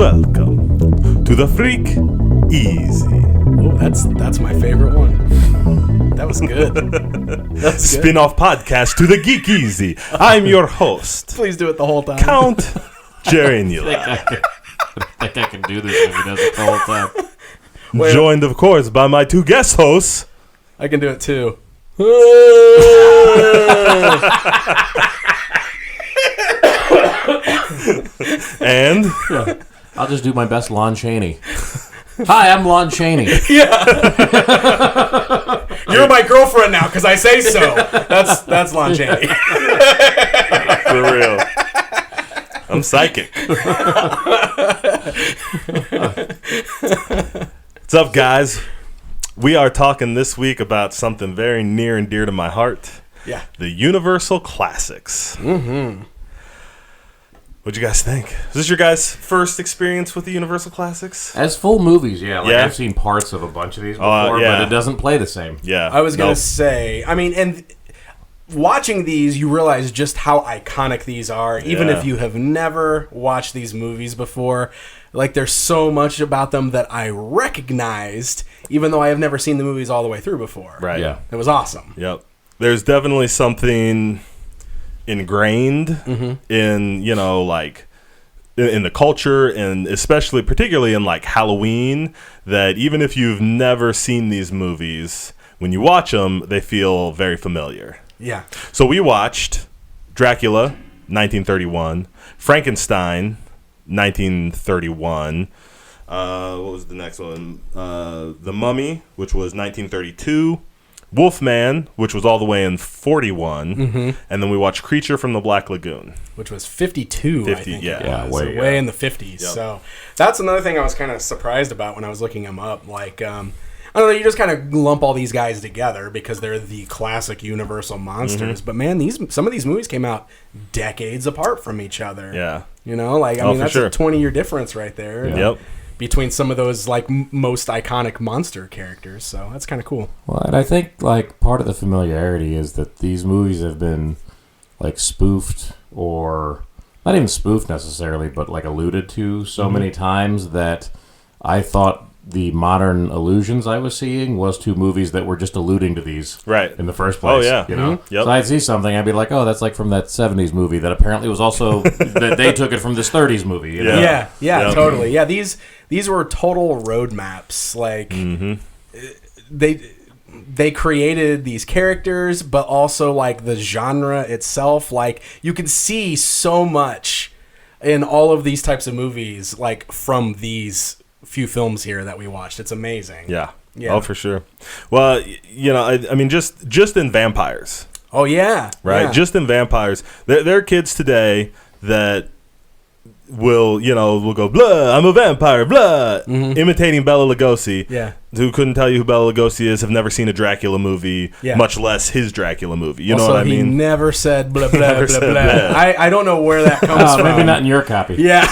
Welcome to the Freek Easy. Oh, that's my favorite one. That was good. That's good. Spin-off podcast to the Geek Easy. I'm your host, Please do it the whole time. Count Jerry Neal. I think I can do this if he does it the whole time. Wait. Joined, of course, by my two guest hosts. I can do it too. And I'll just do my best Lon Chaney. Hi, I'm Lon Chaney. Yeah. You're my girlfriend now because I say so. That's Lon Chaney. for real, I'm psychic. What's up, guys? We are talking this week about something very near and dear to my heart. Yeah. The Universal Classics. Mm-hmm. What'd you guys think? Is this your guys' first experience with the Universal Classics? As full movies, yeah. Like Yeah. I've seen parts of a bunch of these before, yeah. but it doesn't play the same. Yeah. I was going Nope. to say, I mean, and watching these, you realize just how iconic these are, even Yeah. if you have never watched these movies before. Like, there's so much about them that I recognized, even though I have never seen the movies all the way through before. Right. Yeah. It was awesome. Yep. There's definitely something ingrained in, like in the culture, and especially particularly in like Halloween, that even if you've never seen these movies, when you watch them, they feel very familiar. Yeah. So we watched Dracula, 1931, Frankenstein, 1931. What was the next one? The Mummy, which was 1932. Wolfman, which was all the way in 41. And then we watched Creature from the Black Lagoon. Which was 52, 50, I think. yeah. It Yeah, was. way, Way in the 50s. Yep. So that's another thing I was kind of surprised about when I was looking them up. Like, I don't know, you just kind of lump all these guys together because they're the classic Universal monsters. But man, some of these movies came out decades apart from each other. Yeah. You know, like, I mean, for that's sure. a 20-year difference right there. Yep. Between some of those, like, most iconic monster characters. So that's kind of cool. Well, and I think, like, part of the familiarity is that these movies have been, like, spoofed or not even spoofed necessarily, but, like, alluded to so many times that I thought the modern allusions I was seeing was to movies that were just alluding to these Right. in the first place. Oh, yeah. You know? Yep. So I'd see something, I'd be like, oh, that's like from that 70s movie that apparently was also, that they took it from this 30s movie. You know? Yeah. Yeah, Yep. totally. Yeah, these were total roadmaps. Like, they created these characters, but also, like, the genre itself. Like, you can see so much in all of these types of movies, like, from these few films here that we watched. It's amazing. Yeah. Yeah. Oh, for sure. Well, I mean, just in vampires, Oh, yeah. right? Yeah. Just in vampires. There are kids today that will go, blah, I'm a vampire, blah, imitating Bela Lugosi. Yeah. Who couldn't tell you who Bela Lugosi is, have never seen a Dracula movie, Yeah. much less his Dracula movie. You also, know what I he mean? never said blah, blah, Never blah, said blah. blah. I don't know where that comes from. Maybe not in your copy. Yeah.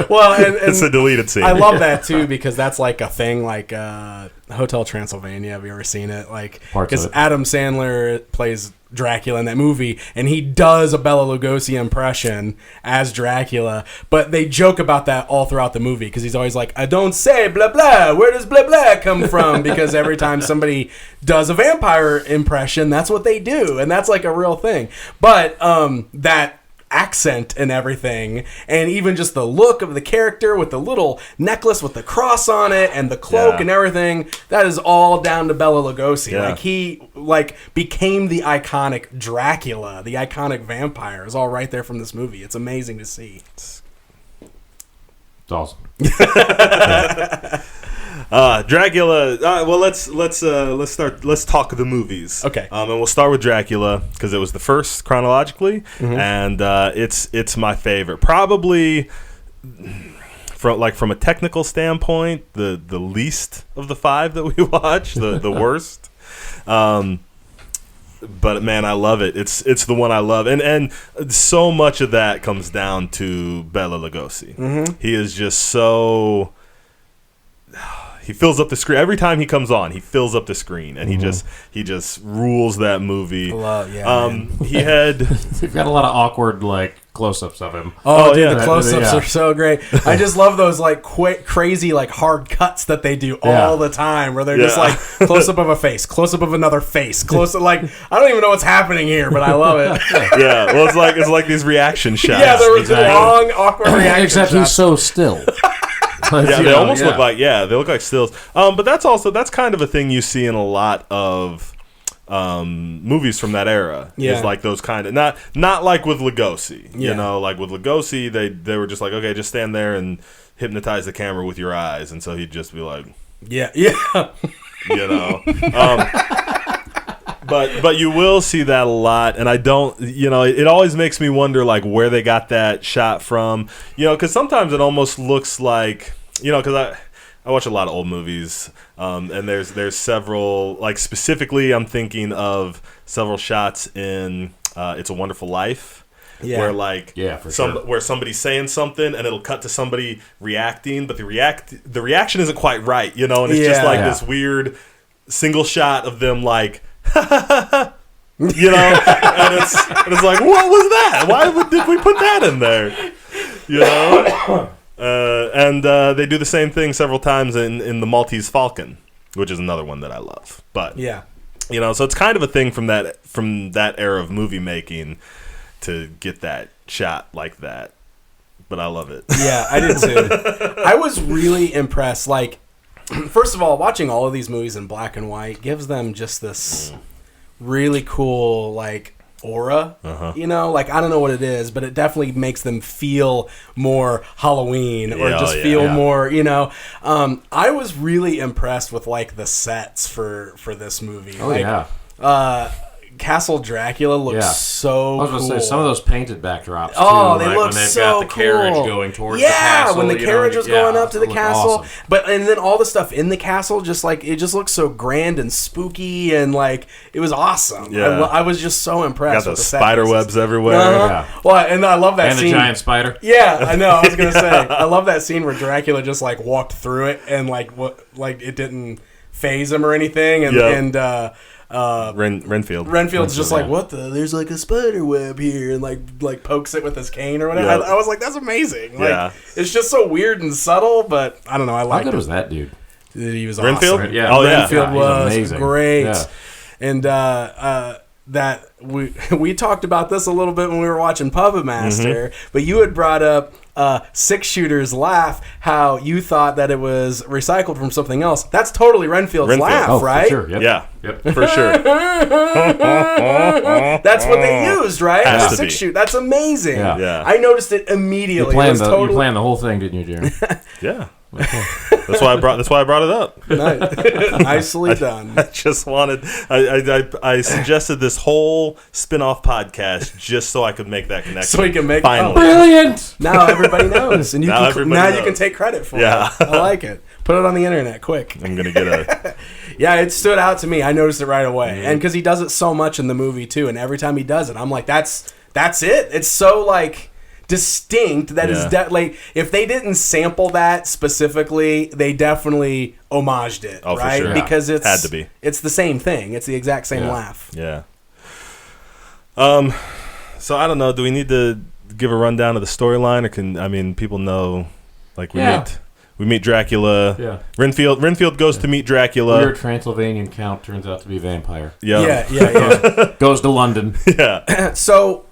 Well, and It's a deleted scene. I love that too because that's like a thing, like Hotel Transylvania. Have you ever seen it? Like, Parts of because it. Adam Sandler plays Dracula in that movie, and he does a Bela Lugosi impression as Dracula. But they joke about that all throughout the movie because he's always like, "I don't say blah blah. Where does blah blah come from?" Because every time somebody does a vampire impression, that's what they do, and that's like a real thing. But that accent and everything, and even just the look of the character with the little necklace with the cross on it and the cloak Yeah. and everything, that is all down to Bela Lugosi. Yeah. Like, he became the iconic Dracula, the iconic vampire. Is all right there from this movie. It's amazing to see. It's awesome. Dracula. Well, let's talk the movies. Okay. And we'll start with Dracula because it was the first chronologically, and it's my favorite. Probably from a technical standpoint, the least of the five that we watched, the worst. But man, I love it. It's the one I love, and so much of that comes down to Bela Lugosi. He is just so. he fills up the screen every time he comes on. He fills up the screen, and he just rules that movie. He had We've got a lot of awkward like close-ups of him. Oh, dude, the close-ups are so great. I just love those like crazy like hard cuts that they do all the time, where they're just like close-up of a face, close-up of another face, close-up like I don't even know what's happening here, but I love it. Well, it's like these reaction shots. Yeah, there was long awkward reaction Except shots. he's so still. They almost look like stills. But that's kind of a thing you see in a lot of movies from that era. Is like those kind of not like with Lugosi. You know, like with Lugosi, they were just like, okay, just stand there and hypnotize the camera with your eyes, and so he'd just be like, you know. But you will see that a lot, and I don't, it always makes me wonder, like, where they got that shot from, because sometimes it almost looks like, because I watch a lot of old movies, and there's several, like, specifically I'm thinking of several shots in It's a Wonderful Life, where, like, where somebody's saying something, and it'll cut to somebody reacting, but the reaction isn't quite right, and it's just, like, this weird single shot of them, like, and it's like, what was that? Why did we put that in there? And they do the same thing several times in the Maltese Falcon, which is another one that I love. But so it's kind of a thing from that era of movie making to get that shot like that. But I love it. Yeah, I did too. I was really impressed. Like, first of all, watching all of these movies in black and white gives them just this really cool, like, aura. Like, I don't know what it is, but it definitely makes them feel more Halloween or feel more, I was really impressed with, like, the sets for this movie. Castle Dracula looks so cool. I was going to say, some of those painted backdrops, too. They look so cool. When they've got the carriage going towards the castle. Yeah, when the carriage was going up to the castle. Awesome. And then all the stuff in the castle, just like, it just looks so grand and spooky, and, like, it was awesome. Yeah. I was just so impressed with the spider webs everywhere. Well, and I love that scene. And the giant spider. Yeah, I know. I was going to say. I love that scene where Dracula just, like, walked through it, and, like, it didn't phase him or anything. Renfield's just like, what the? There's like a spider web here, and like pokes it with his cane or whatever. I was like, that's amazing. Like, it's just so weird and subtle, but I don't know. I liked it. How good was that dude? He was Renfield? Awesome. Yeah. Renfield was great. Yeah. And that we talked about this a little bit when we were watching Puppet Master, but you had brought up Six Shooter's laugh, how you thought that it was recycled from something else. That's totally Renfield's laugh, right? For sure. Yep. Yep, for sure. That's what they used, right? Six Shoot. That's amazing. Yeah. I noticed it immediately. You planned the whole thing, didn't you, Jeremy? Yeah. That's why I brought it up. Nicely done. I just wanted. I suggested this whole spin-off podcast just so I could make that connection. So we can make finally. Brilliant. Now everybody knows, and you can take credit for it. I like it. Put it on the internet, quick. I'm gonna get a. Yeah, it stood out to me. I noticed it right away, and because he does it so much in the movie too, and every time he does it, I'm like, that's it. It's so like distinct that is like if they didn't sample that specifically, they definitely homaged it, right? For sure. Because it's had to be. It's the same thing. It's the exact same laugh. Yeah. So I don't know. Do we need to give a rundown of the storyline, or people know? Like we meet Dracula. Yeah. Renfield goes to meet Dracula. Weird Transylvanian count turns out to be a vampire. Yeah. Goes to London. Yeah. So.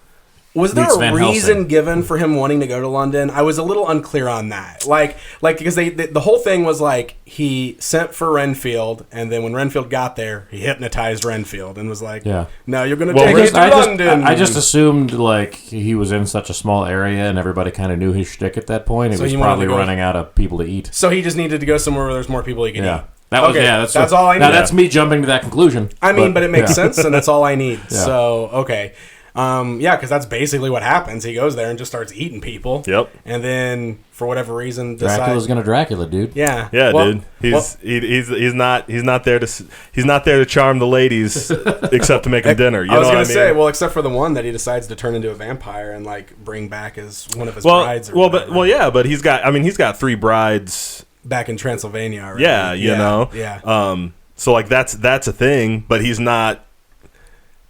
Was there a reason given for him wanting to go to London? I was a little unclear on that. Like because the whole thing was like he sent for Renfield, and then when Renfield got there, he hypnotized Renfield and was like, "No, you're going to take me to London." I just assumed like he was in such a small area and everybody kind of knew his shtick at that point. He was probably running out of people to eat. So he just needed to go somewhere where there's more people he could eat. That's all I need. Now that's me jumping to that conclusion. But it makes sense, and that's all I need. Yeah. So okay. Because that's basically what happens. He goes there and just starts eating people. Yep. And then, for whatever reason, Dracula's gonna Dracula, dude. Yeah. Yeah, dude. He's not there to charm the ladies, except to make them dinner. I was gonna say, except for the one that he decides to turn into a vampire and like bring back as one of his brides. But he's got 3 brides back in Transylvania already. Yeah, you know. Yeah. So like that's a thing, but he's not.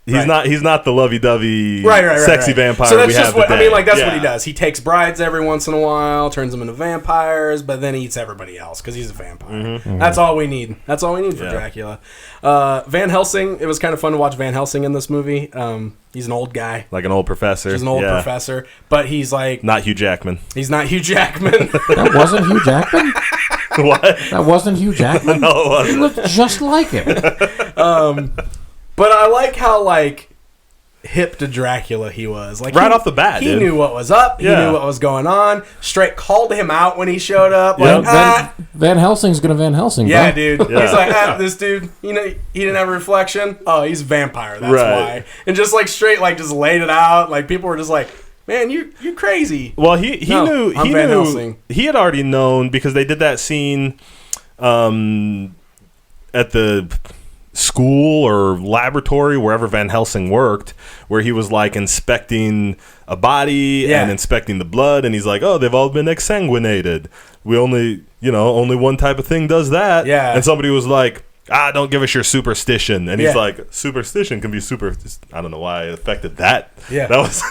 Right. He's not the lovey-dovey, sexy right. vampire. So that's we just have what I today. mean. Like that's what he does. He takes brides every once in a while, turns them into vampires, but then eats everybody else because he's a vampire. Mm-hmm. That's all we need. That's all we need for Dracula. Van Helsing. It was kind of fun to watch Van Helsing in this movie. He's an old guy, Like an old professor. he's an old professor, but he's like Not Hugh Jackman. he's not Hugh Jackman. That wasn't Hugh Jackman? What? That wasn't Hugh Jackman? No, it wasn't. He looked just like him. But I like how like hip to Dracula he was. Like Right off the bat, he dude. knew what was up. He Yeah. knew what was going on. Straight called him out when he showed up. Yeah. Like, Van Helsing's gonna Van Helsing, yeah, bro. dude. Yeah. He's like, this dude, you know, he didn't have a reflection. Oh, he's a vampire. That's Right. why. And just like straight, like just laid it out. Like people were just like, man, you're crazy. Well, he No, knew I'm he Van knew Helsing. he had already known because they did that scene at the school or laboratory wherever Van Helsing worked, where he was like inspecting a body Yeah. and inspecting the blood, and he's like, "Oh, they've all been exsanguinated. We only one type of thing does that." Yeah. And somebody was like, don't give us your superstition. And he's Yeah. like, superstition can be super. I don't know why it affected that. Yeah. That was.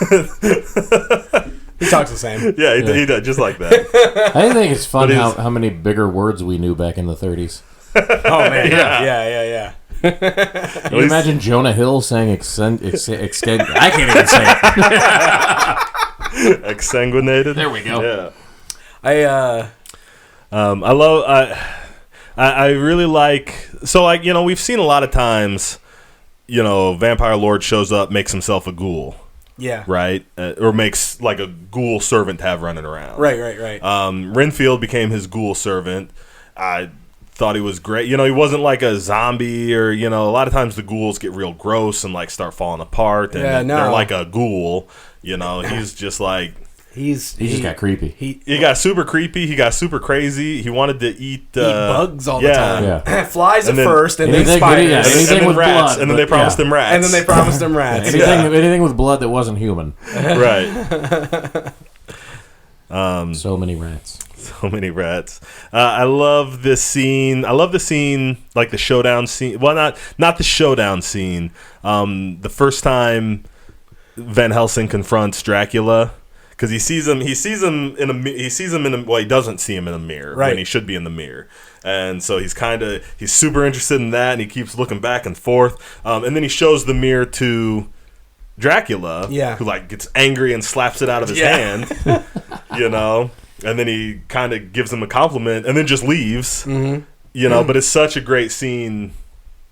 He talks the same. Yeah, he does just like that. I think it's fun But how many bigger words we knew back in the 30s. Oh man, Yeah. yeah. Can you imagine Jonah Hill saying extend? I can't even say it. Exsanguinated. There we go. Yeah. I I really like. So like we've seen a lot of times. Vampire Lord shows up, makes himself a ghoul, yeah. right? Or makes like a ghoul servant to have running around. Right. Renfield became his ghoul servant. I thought he was great. He wasn't like a zombie or, a lot of times the ghouls get real gross and like start falling apart. And they're like a ghoul. He's just like. He just got creepy. He got super creepy. He got super crazy. He wanted to eat bugs all the time. Yeah. Flies And at then- first, and then Anything- spiders. yeah, And anything then with rats. blood, And then they but- promised yeah. him rats. And then they promised him rats. Anything with blood that wasn't human. Right. So many rats. So many rats. I love this scene. I love the scene, like the showdown scene. Well, not the showdown scene. The first time Van Helsing confronts Dracula, because he sees him in a. Well, he doesn't see him in a mirror Right. when he should be in the mirror, and so he's super interested in that, and he keeps looking back and forth, and then he shows the mirror to Dracula, Yeah. who like gets angry and slaps it out of his hand, and then he kind of gives him a compliment and then just leaves, but it's such a great scene,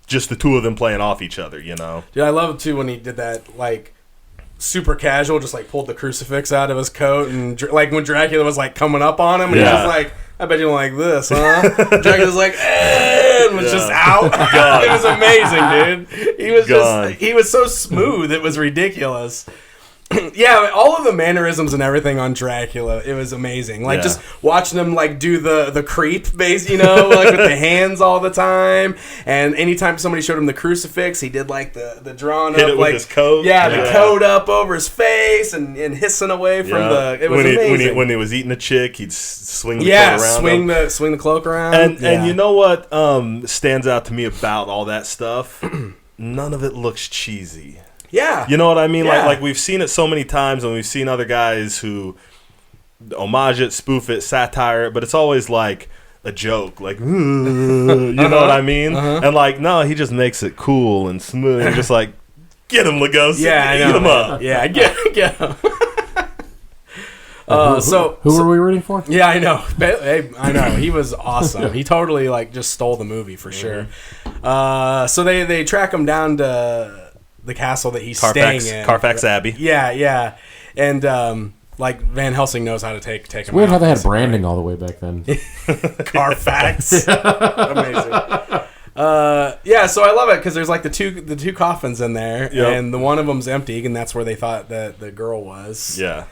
just the two of them playing off each other, Dude, I love it too when he did that, like, super casual, just like pulled the crucifix out of his coat, and like when Dracula was like coming up on him, and he was like, I bet you don't like this, huh? Dracula's like, and was just out. It was amazing, dude. He was so smooth, it was ridiculous. Yeah, all of the mannerisms and everything on Dracula, it was amazing. Like just watching him like do the creep base, like with the hands all the time. And anytime somebody showed him the crucifix, he did like the drawn Hit up it with like his coat. Yeah, the coat up over his face and hissing away from the. It was amazing. When he was eating a chick, he'd swing the coat around. swing the cloak around. And you know what stands out to me about all that stuff? None of it looks cheesy. Yeah. You know what I mean? Yeah. Like we've seen it so many times, and we've seen other guys who homage it, spoof it, satire it, but it's always like a joke, like, you know what I mean? And like, no, he just makes it cool and smooth, and just like, get him, Lugosi. Yeah, I know. Eat him up. Yeah, get him. Who were we rooting for? Yeah, I know. Hey, I know. He was awesome. He totally like just stole the movie for sure. So they track him down to the castle that he's staying in. Carfax Abbey. Yeah. And like Van Helsing knows how to take him Weird out. how they had branding all the way back then. Carfax. Amazing. Yeah, so I love it because there's like the two coffins in there, and the one of them's empty, and that's where they thought that the girl was. Yeah.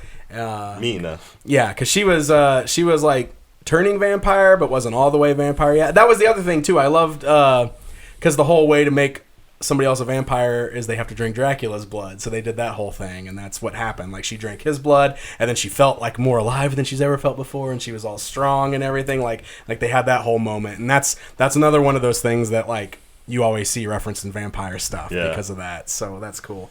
Mina. Yeah, because she was like turning vampire, but wasn't all the way vampire yet. That was the other thing too. I loved because the whole way to make somebody else a vampire is they have to drink Dracula's blood. So they did that whole thing, and that's what happened. Like, she drank his blood, and then she felt like more alive than she's ever felt before, and she was all strong and everything. Like they had that whole moment, and that's another one of those things that like you always see referenced in vampire stuff because of that. So that's cool.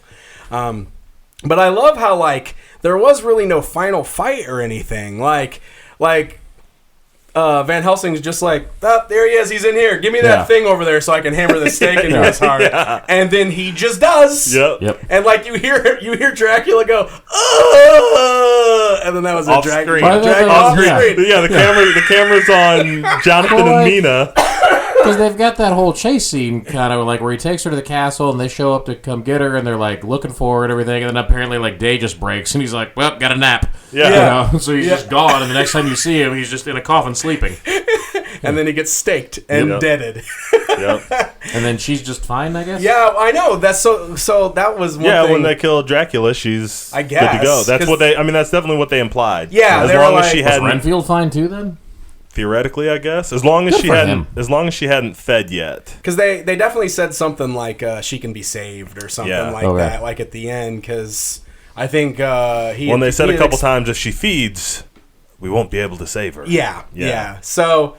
But I love how like there was really no final fight or anything. Like Van Helsing's just like, oh, there he is, he's in here. Give me that thing over there so I can hammer the stake into his heart. Yeah. And then he just does. Yep. And like you hear Dracula go, and then that was off screen. Off screen. Yeah, the camera's on Jonathan and Mina. Because they've got that whole chase scene kind of like where he takes her to the castle and they show up to come get her and they're like looking for her and everything, and then apparently like day just breaks and he's like, well, got a nap. Yeah. You know? So he's just gone, and the next time you see him, he's just in a coffin sleeping. And then he gets staked and deaded. Yep. And then she's just fine, I guess? Yeah, I know. That's so that was one thing. When they kill Dracula, she's I guess, good to go. That's what they, I mean, that's definitely what they implied. Yeah, as long as she Was hadn't, Renfield fine too then? theoretically, I guess. As long as she hadn't fed yet. Because they definitely said something like she can be saved or something that, like at the end, because I think they said a couple times, if she feeds, we won't be able to save her. Yeah. So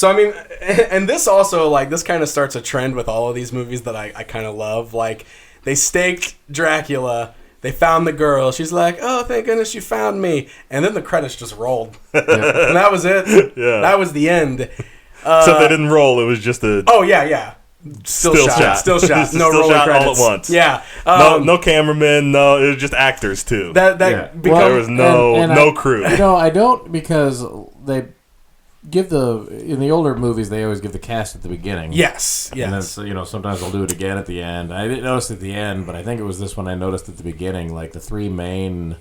I mean, and this also, like, this kind of starts a trend with all of these movies that I kind of love. Like, they staked Dracula, they found the girl, she's like, oh, thank goodness you found me, and then the credits just rolled. And that was it. Yeah. That was the end. Except they didn't roll, it was just a... Oh, yeah. Still shot. No still rolling shot credits. all at once. Yeah. No cameramen. No, it was just actors too. There was no crew. I don't, because they give in the older movies they always give the cast at the beginning. Yes. And then sometimes they'll do it again at the end. I didn't notice at the end, but I think it was this one I noticed at the beginning. Like the three main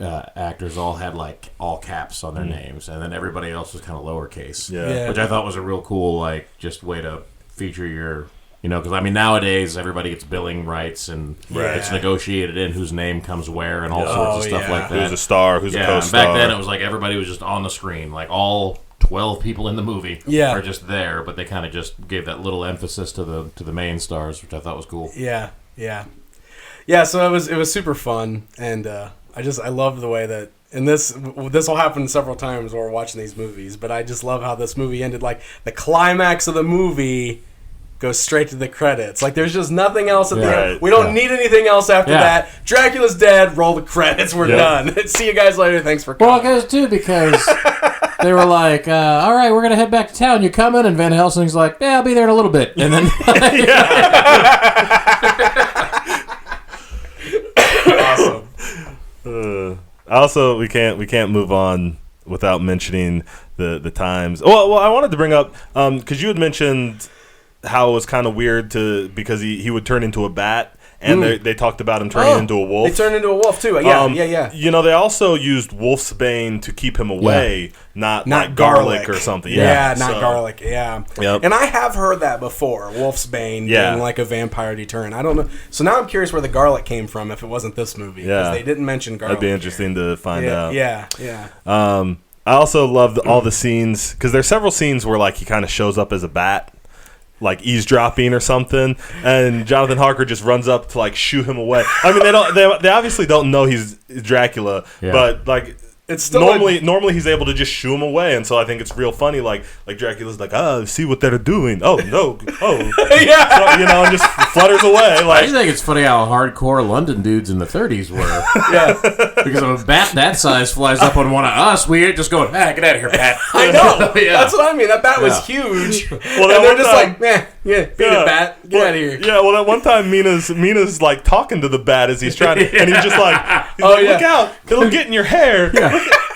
actors all had like all caps on their names, and then everybody else was kind of lowercase. Yeah. Which I thought was a real cool like just way to feature your, because I mean nowadays everybody gets billing rights and it's negotiated in whose name comes where and all sorts of stuff like that. Who's a star, who's a co-star. Back then it was like everybody was just on the screen, like all 12 people in the movie are just there, but they kind of just gave that little emphasis to the main stars, which I thought was cool. Yeah. So it was super fun, and I love the way that. And this will happen several times while we're watching these movies, but I just love how this movie ended. Like, the climax of the movie goes straight to the credits. Like, there's just nothing else at the end. We don't need anything else after that. Dracula's dead. Roll the credits. We're done. See you guys later. Thanks for coming. Well, it goes too, because they were like, all right, we're going to head back to town. You coming? And Van Helsing's like, yeah, I'll be there in a little bit. And then... Awesome. Also, we can't move on without mentioning the times. Well, I wanted to bring up, because you had mentioned how it was kind of weird because he would turn into a bat, and they talked about him turning into a wolf. They turned into a wolf too. Yeah. They also used wolfsbane to keep him away, not garlic or something. Not garlic. Yeah. Yep. And I have heard that before. Wolfsbane being like a vampire deterrent. I don't know. So now I'm curious where the garlic came from if it wasn't this movie, because they didn't mention garlic. That'd be interesting to find out. Yeah. I also loved all the scenes, because there's several scenes where like he kind of shows up as a bat, like eavesdropping or something, and Jonathan Harker just runs up to like shoo him away. I mean, they obviously don't know he's Dracula, but like it's still normally he's able to just shoo him away, and so I think it's real funny. Like Dracula's like, see what they're doing. Oh no, yeah, so, and just flutters away. Like, I just think it's funny how hardcore London dudes in the 30s were. Because if a bat that size flies up on one of us, we ain't just going, get out of here, bat. I know. That's what I mean. That bat was huge. Well, and they're just like, beat it, bat. Get out of here. Yeah. Well, that one time Mina's like talking to the bat as he's trying to, and he's just like, look out, it'll get in your hair.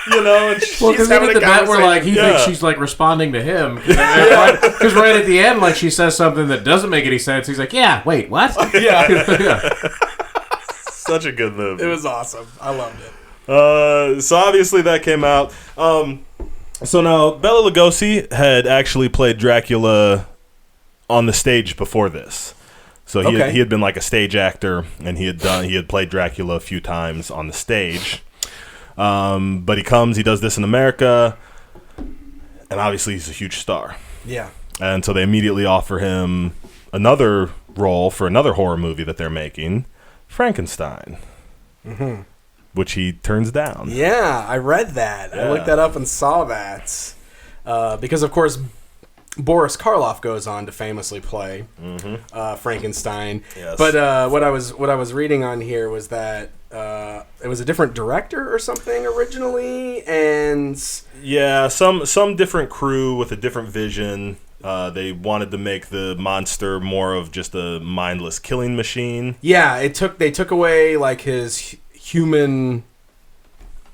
And because they get the bat where like he thinks she's like responding to him, because right at the end, like she says something that doesn't make any sense. He's like, wait, what? Such a good movie. It was awesome. I loved it. So obviously that came out. So now Bela Lugosi had actually played Dracula on the stage before this. So he had been like a stage actor, and he had played Dracula a few times on the stage. But he does this in America, and obviously he's a huge star. Yeah. And so they immediately offer him another role for another horror movie that they're making, Frankenstein, which he turns down. Yeah, I read that. Yeah. I looked that up and saw that. Because, of course, Boris Karloff goes on to famously play Frankenstein. Yes. But what I was reading on here was that it was a different director or something originally, and Yeah, some different crew with a different vision. They wanted to make the monster more of just a mindless killing machine. yeah, they took away like his human,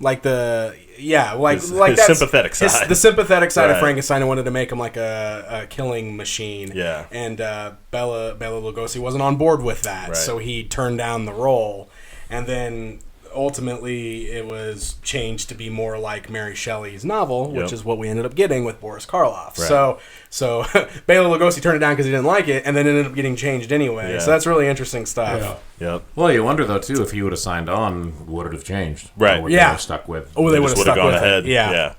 like the His that's sympathetic side. the sympathetic side of Right. Frankenstein. I wanted to make him like a killing machine. Yeah. And Bela Lugosi wasn't on board with that, Right. so he turned down the role, and then ultimately it was changed to be more like Mary Shelley's novel, which Yep. is what we ended up getting with Boris Karloff. Right. So Bela Lugosi turned it down because he didn't like it, and then it ended up getting changed anyway. Yeah. So that's really interesting stuff. Yep. Well, you wonder, though, too, if he would have signed on, would it have changed? Right. Or would Yeah. they have stuck with? Oh, they would have Just stuck gone with ahead. it.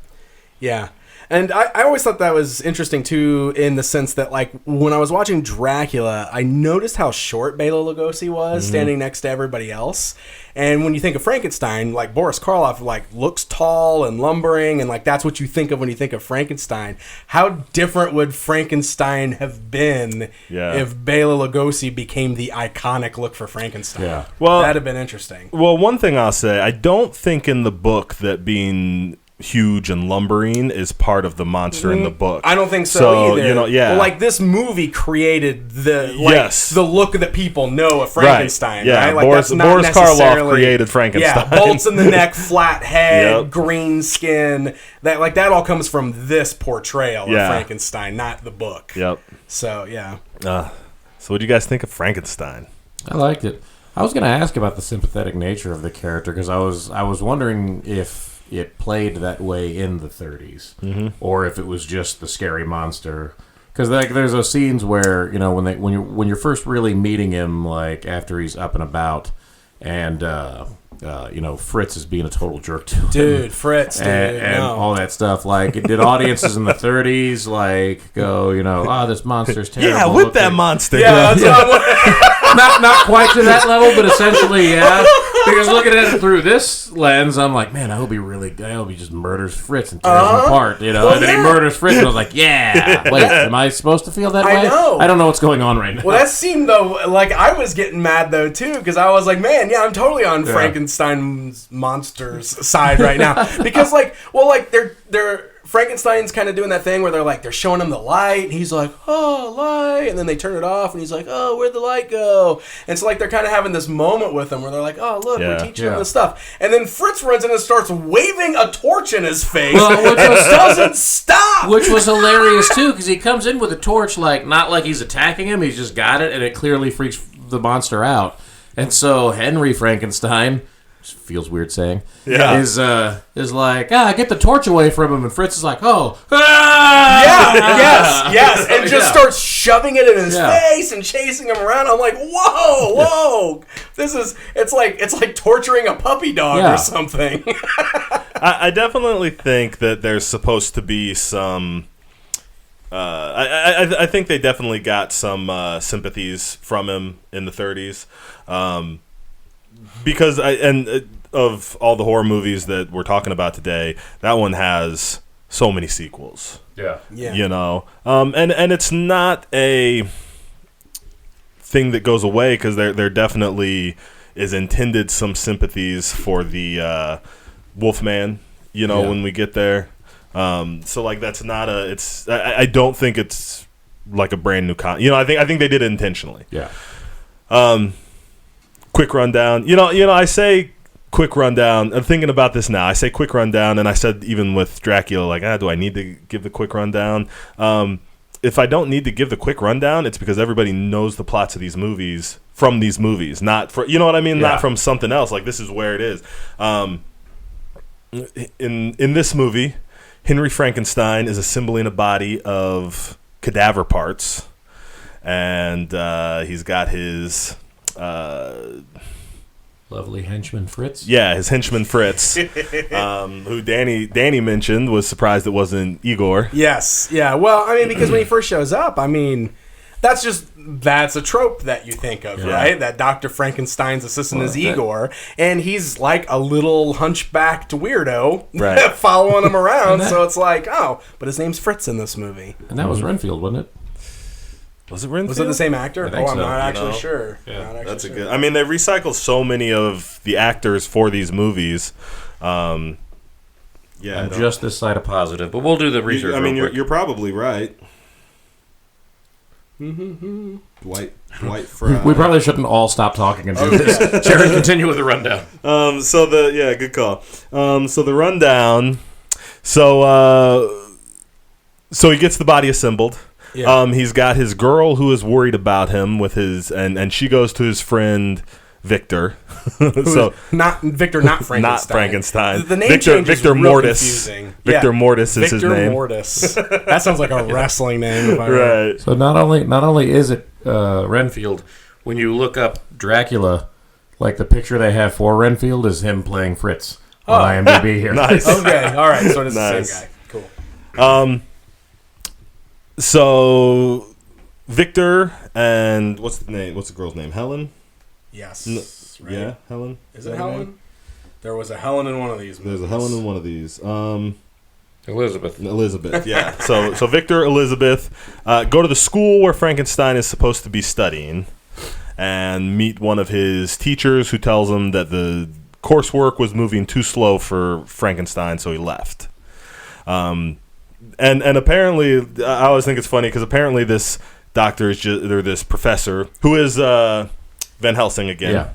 Yeah. And I always thought that was interesting, too, in the sense that, like, when I was watching Dracula, I noticed how short Bela Lugosi was, standing next to everybody else. And when you think of Frankenstein, like, Boris Karloff, like, looks tall and lumbering, and, like, that's what you think of when you think of Frankenstein. How different would Frankenstein have been if Bela Lugosi became the iconic look for Frankenstein? Yeah. Well- that'd have been interesting. Well, one thing I'll say, I don't think in the book that being huge and lumbering is part of the monster in the book. I don't think so either. Yeah. Well, like, this movie created the Yes. the look that people know of Frankenstein, Yeah, right? Like, Boris that's not Karloff necessarily- created Frankenstein. Yeah, bolts in the neck, flat head, Yep. green skin. That all comes from this portrayal Yeah. of Frankenstein, not the book. Yep. So, yeah. So what do you guys think of Frankenstein? I liked it. I was going to ask about the sympathetic nature of the character because I was wondering if it played that way in the 30s, or if it was just the scary monster. Because like there's those scenes where when you're first really meeting him, like after he's up and about, and Fritz is being a total jerk to him. Dude, Fritz, dude, and no. all that stuff. Like, did audiences in the 30s like go, this monster's terrible? Yeah, whip Look that at- monster. Yeah, that's what I'm not quite to that level, but essentially, yeah. Because looking at it through this lens, I'm like, man, I hope he just murders Fritz and tears him apart, and then he murders Fritz, and I was like, yeah. Wait, am I supposed to feel that way? I know. I don't know what's going on right now. Well, that seemed, though, like I was getting mad, though, too, because I was like, man, yeah, I'm totally on Frankenstein's monsters side right now. Because, they're Frankenstein's kind of doing that thing where they're showing him the light, and he's like, oh, light, and then they turn it off, and he's like, oh, where'd the light go? And so, they're kind of having this moment with him where they're like, oh, look, we're teaching him this stuff. And then Fritz runs in and starts waving a torch in his face, Well, doesn't stop! Which was hilarious, too, because he comes in with a torch, not like he's attacking him, he's just got it, and it clearly freaks the monster out. And so Henry Frankenstein, which feels weird saying, is like, get the torch away from him, and Fritz is like, oh, yes, and just starts shoving it in his face and chasing him around. I'm like, whoa, it's like torturing a puppy dog or something. I definitely think that there's supposed to be some. I think they definitely got some sympathies from him in the 30s, because of all the horror movies that we're talking about today, that one has so many sequels. yeah. And it's not a thing that goes away because there definitely is intended some sympathies for the Wolfman. When we get there. So that's not I don't think it's like a brand new I think they did it intentionally. Yeah. Quick rundown. I say quick rundown. I'm thinking about this now. I say quick rundown, and I said even with Dracula, do I need to give the quick rundown? If I don't need to give the quick rundown, it's because everybody knows the plots of these movies from these movies, not for what I mean, not from something else. Like, this is where it is. In this movie, Henry Frankenstein is assembling a body of cadaver parts, and he's got his lovely henchman Fritz. Yeah, his henchman Fritz, who Danny mentioned, was surprised it wasn't Igor. Yes, yeah. Well, I mean, because when he first shows up, I mean, that's a trope that you think of, right? That Dr. Frankenstein's assistant is Igor, and he's like a little hunchbacked weirdo following him around. So it's like, oh, but his name's Fritz in this movie. And that was Renfield, wasn't it? Was it Renfield? Was it the same actor? I think I'm so. not actually sure. Yeah, that's a good. I mean, they recycle so many of the actors for these movies. I'm just this side of positive, but we'll do the research. I mean, you're probably right. Dwight Fry. We probably shouldn't all stop talking and do this. Sharon, continue with the rundown. Good call. So the rundown. So he gets the body assembled. Yeah. He's got his girl who is worried about him with his, and she goes to his friend Victor. So not Frankenstein. Not Frankenstein. The name change is Victor real Mortis. Confusing. Victor Mortis is his name. Victor Mortis. That sounds like a wrestling name. If I right. So not only is it Renfield, when you look up Dracula, like the picture they have for Renfield is him playing Fritz on IMDb here. Nice. Okay. All right. So it's the same guy. Cool. So Victor and what's the girl's name? Helen? Yes. Right? Yeah, Helen. Is it Helen? There was a Helen in one of these movies. There's a Helen in one of these. Elizabeth, yeah. So Victor, Elizabeth go to the school where Frankenstein is supposed to be studying and meet one of his teachers who tells him that the coursework was moving too slow for Frankenstein, so he left. And apparently, I always think it's funny because apparently this doctor is this professor who is Van Helsing again. Yeah.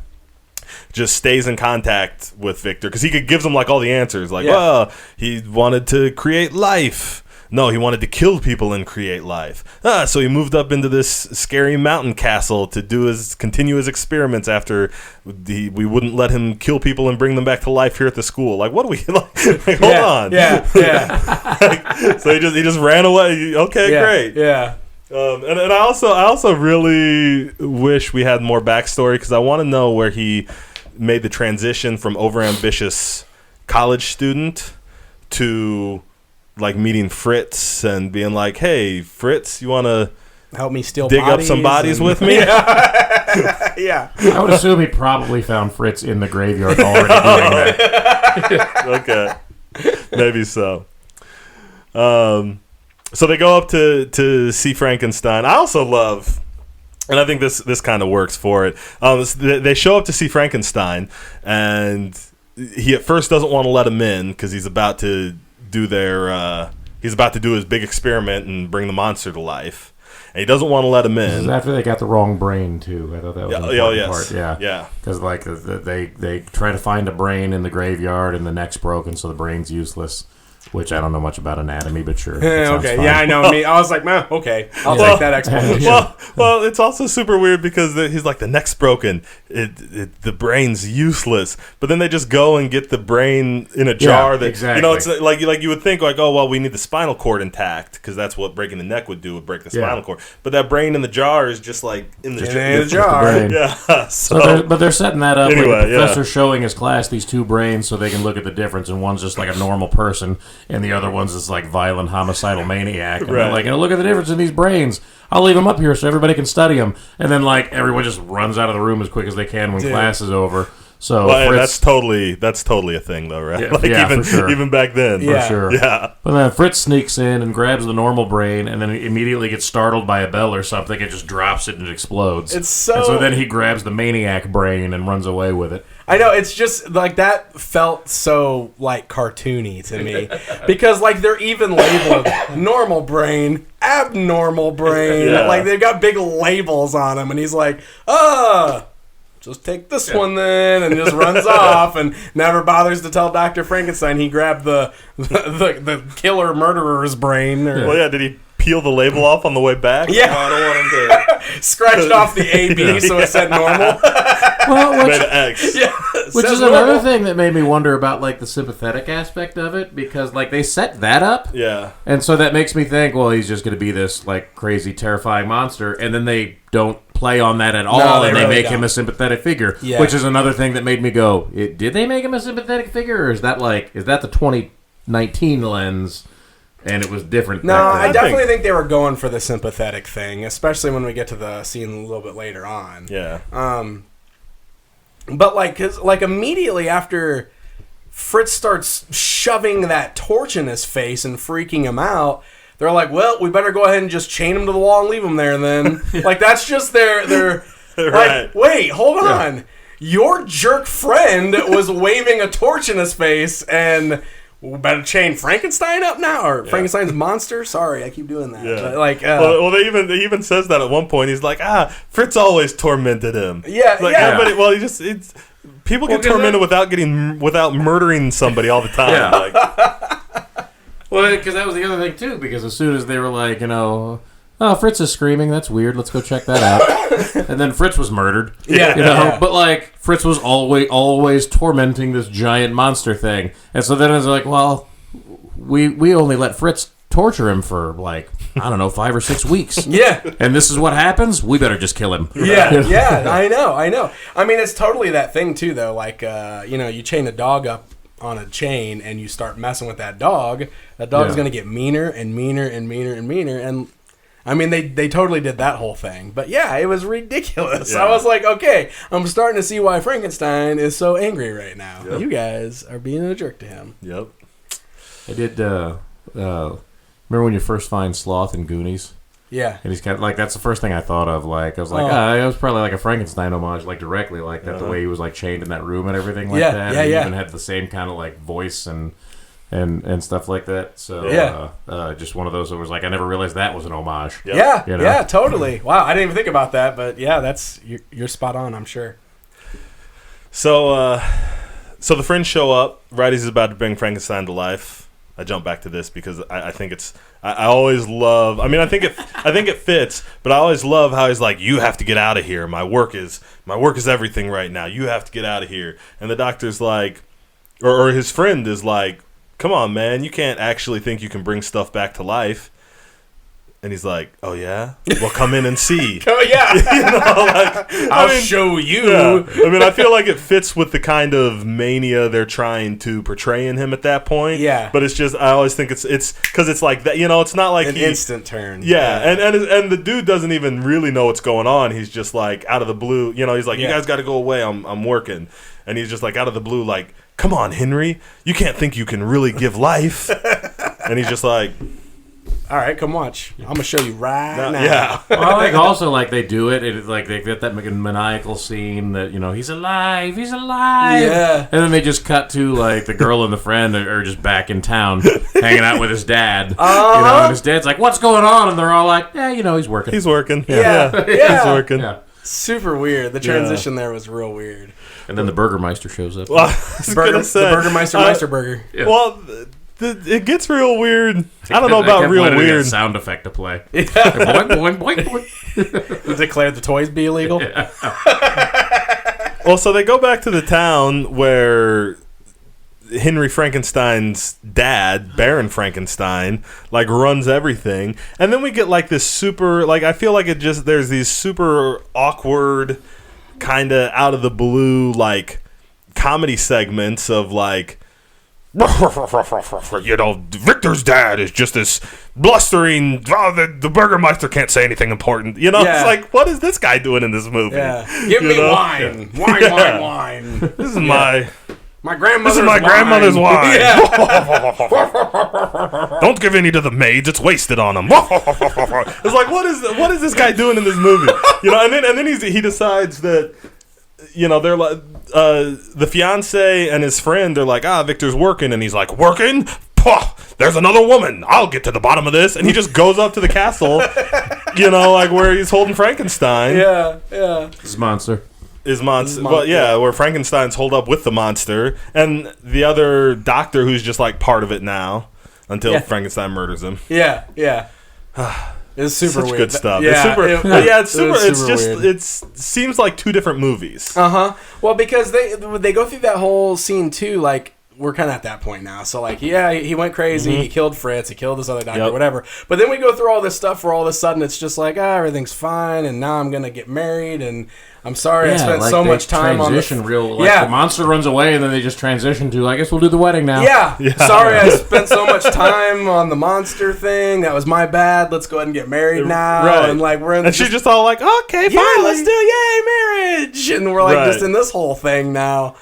Just stays in contact with Victor because he gives him like all the answers. Like, well, he wanted to create life. No, he wanted to kill people and create life. So he moved up into this scary mountain castle to continue his experiments after we wouldn't let him kill people and bring them back to life here at the school. Like, what do we like? Hold on. Yeah. So he just ran away. Okay, great. Yeah. And I also really wish we had more backstory because I want to know where he made the transition from overambitious college student to like meeting Fritz and being like, "Hey, Fritz, you want to help me steal dig up some bodies with me?" Yeah. I would assume he probably found Fritz in the graveyard already doing that. Okay, maybe so. So they go up to see Frankenstein. I also love, and I think this kind of works for it. They show up to see Frankenstein, and he at first doesn't want to let him in because he's about to do his big experiment and bring the monster to life. And he doesn't want to let him in. This is after they got the wrong brain too. I thought that was an important part. Yeah. Because like they try to find a brain in the graveyard and the neck's broken, so the brain's useless. Which I don't know much about anatomy, but sure. Okay, yeah, I know. I was like, man, okay, I'll take that explanation. Well, it's also super weird because he's like, the neck's broken, the brain's useless. But then they just go and get the brain in a jar. Exactly. It's like you would think like, oh well, we need the spinal cord intact because that's what breaking the neck would do, would break the spinal cord. But that brain in the jar is just like in the jar. Yeah. But they're setting that up. Anyway, like the professor's showing his class these two brains so they can look at the difference, and one's just like a normal person. And the other one's this like violent homicidal maniac. And they're like, look at the difference in these brains. I'll leave them up here so everybody can study them. And then like everyone just runs out of the room as quick as they can when class is over. So that's totally a thing though, right? For sure. Even back then, for sure. Yeah. But then Fritz sneaks in and grabs the normal brain, and then immediately gets startled by a bell or something, and just drops it and it explodes. And so then he grabs the maniac brain and runs away with it. I know, it's just like that felt so like cartoony to me because like they're even labeled normal brain, abnormal brain. Like they've got big labels on them, and he's like, just take this one then, and just runs off and never bothers to tell Dr. Frankenstein he grabbed the killer murderer's brain. Did he peel the label off on the way back? Yeah. I don't want him to scratched off the AB so it said normal. Well, X. Yeah, which is another thing that made me wonder about like the sympathetic aspect of it, because like they set that up. Yeah. And so that makes me think, well, he's just going to be this like crazy, terrifying monster, and then they don't play on that at all, and they make him a sympathetic figure, which is another thing that made me go, did they make him a sympathetic figure, or is that the 2019 lens? and it was different. No, back then. I definitely think they were going for the sympathetic thing, especially when we get to the scene a little bit later on. Yeah. But like immediately after Fritz starts shoving that torch in his face and freaking him out, they're like, well, we better go ahead and just chain him to the wall and leave him there then. Like, that's just their Right. like, wait, hold on. Your jerk friend was waving a torch in his face, and we better chain Frankenstein up now? Or Frankenstein's monster? Sorry, I keep doing that. Yeah. But, like, well, they even says that at one point. He's like, Fritz always tormented him. Yeah, like, yeah. But it's people get tormented without murdering somebody all the time. Yeah. Like, Well, because that was the other thing too. Because as soon as they were like, oh, Fritz is screaming. That's weird. Let's go check that out. And then Fritz was murdered. Yeah. Yeah. But like Fritz was always tormenting this giant monster thing. And so then it's like, well, we only let Fritz torture him for like, I don't know, 5 or 6 weeks. Yeah. And this is what happens. We better just kill him. Yeah, yeah, I know. I mean, it's totally that thing too, though. Like, you chain a dog up on a chain and you start messing with that dog is going to get meaner and meaner and meaner and meaner. And I mean, they totally did that whole thing. But yeah, it was ridiculous. Yeah. I was like, okay, I'm starting to see why Frankenstein is so angry right now. Yep. You guys are being a jerk to him. yep. I did. Remember when you first find Sloth in Goonies? Yeah. And he's kind of like, that's the first thing I thought of. Like, I was like, it was probably like a Frankenstein homage, like directly, like that, the way he was like chained in that room and everything like that. Yeah, and yeah. He even had the same kind of like voice and stuff like that. So, just one of those that was like, I never realized that was an homage. Yep. Yeah, You know? yeah, totally. Wow, I didn't even think about that, but yeah, you're spot on, I'm sure. So the friends show up right as he's about to bring Frankenstein to life. I jump back to this because I think it's I always love. I mean, I think it fits, but I always love how he's like, "You have to get out of here. My work is everything right now. You have to get out of here." And the doctor's like, or his friend is like, "Come on, man. You can't actually think you can bring stuff back to life." And he's like, "Oh yeah, well, come in and see." Oh yeah, I'll show you. Yeah. I mean, I feel like it fits with the kind of mania they're trying to portray in him at that point. Yeah. But it's just, I always think it's because it's like that. It's not like An instant turn. Yeah, and the dude doesn't even really know what's going on. He's just like out of the blue. He's like, "You guys got to go away. I'm working," and he's just like out of the blue, like, "Come on, Henry, you can't think you can really give life," and he's just like. All right, come watch. I'm gonna show you right now. Yeah. Well, I think also like they do it. It's like they get that maniacal scene that he's alive. Yeah. And then they just cut to like the girl and the friend are just back in town hanging out with his dad. And his dad's like, "What's going on?" And they're all like, "Yeah, he's working. He's working. Yeah. He's working. Yeah. Super weird. The transition there was real weird. And then the Burgermeister shows up. Well, I was gonna say, the Burgermeister Meisterburger. Yeah. Well, it gets real weird. I don't know about real weird. Sound effect to play. Boing, boing, boing, boing. Declared the toys be illegal. Yeah. Well, so they go back to the town where Henry Frankenstein's dad, Baron Frankenstein, like runs everything, and then we get like this super, like I feel like there's these super awkward, kind of out of the blue like comedy segments of like. Victor's dad is just this blustering. The Burgermeister can't say anything important. It's like, what is this guy doing in this movie? Yeah. Give me wine. Wine. This is my grandmother's wine. Yeah. Don't give any to the maids. It's wasted on them. It's like, what is this guy doing in this movie? And then he decides that. They're like the fiance and his friend. They're like, Victor's working, and he's like, working? Puh, there's another woman. I'll get to the bottom of this. And he just goes up to the castle, like where he's holding Frankenstein. Yeah. His monster. Well, yeah, where Frankenstein's holed up with the monster, and the other doctor who's just like part of it now until Frankenstein murders him. Yeah. It's super Such weird. good stuff. Yeah, it's super. It's just weird. it seems like two different movies. Well, because they go through that whole scene too, like we're kind of at that point now. So, like, yeah, he went crazy. Mm-hmm. He killed Fritz. He killed this other doctor, Yep. whatever. But then we go through all this stuff where all of a sudden it's just like, everything's fine, and now I'm going to get married, and I'm sorry I spent so much time on this. The monster runs away, and then they just transition to, I guess we'll do the wedding now. Yeah. Sorry I spent so much time on the monster thing. That was my bad. Let's go ahead and get married now. Right. And, like, we're in And she's just all like, okay, yeah, finally. let's do yay marriage, and we're like Right. just in this whole thing now.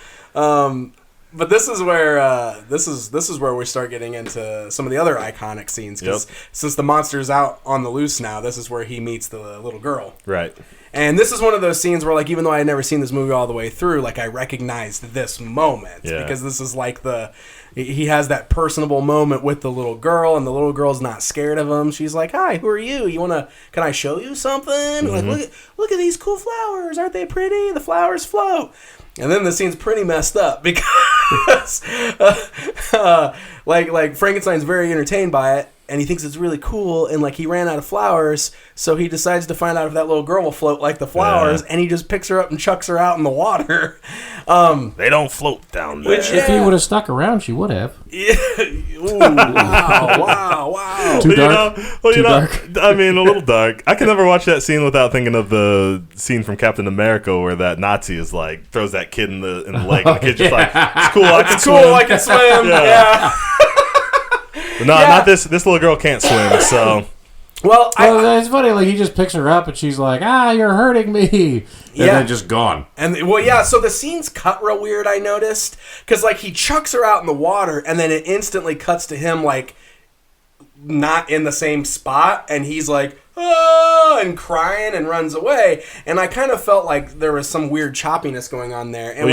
But this is where this is where we start getting into some of the other iconic scenes, because since the monster's out on the loose now, this is where he meets the little girl. Right. And this is one of those scenes where, like, even though I had never seen this movie all the way through, like, I recognized this moment because this is like he has that personable moment with the little girl, and the little girl's not scared of him. She's like, "Hi, who are you? Can I show you something? Mm-hmm. Like, look at these cool flowers. Aren't they pretty? The flowers float." And then the scene's pretty messed up because, like Frankenstein's very entertained by it, and he thinks it's really cool, and like he ran out of flowers, so he decides to find out if that little girl will float like the flowers, and he just picks her up and chucks her out in the water. They don't float down there. If he would have stuck around, she would have. Yeah. Ooh, wow. Too dark. Too dark. I mean, a little dark. I can never watch that scene without thinking of the scene from Captain America where that Nazi is like throws that kid in the lake. And the kid's just like, it's cool. I can swim. Yeah. But no, not this. This little girl can't swim. So. Well, it's funny. Like he just picks her up, and she's like, "You're hurting me," and then just gone. And so the scene's cut real weird. I noticed because like he chucks her out in the water, and then it instantly cuts to him like not in the same spot, and he's like, "Oh," and crying and runs away. And I kind of felt like there was some weird choppiness going on there. And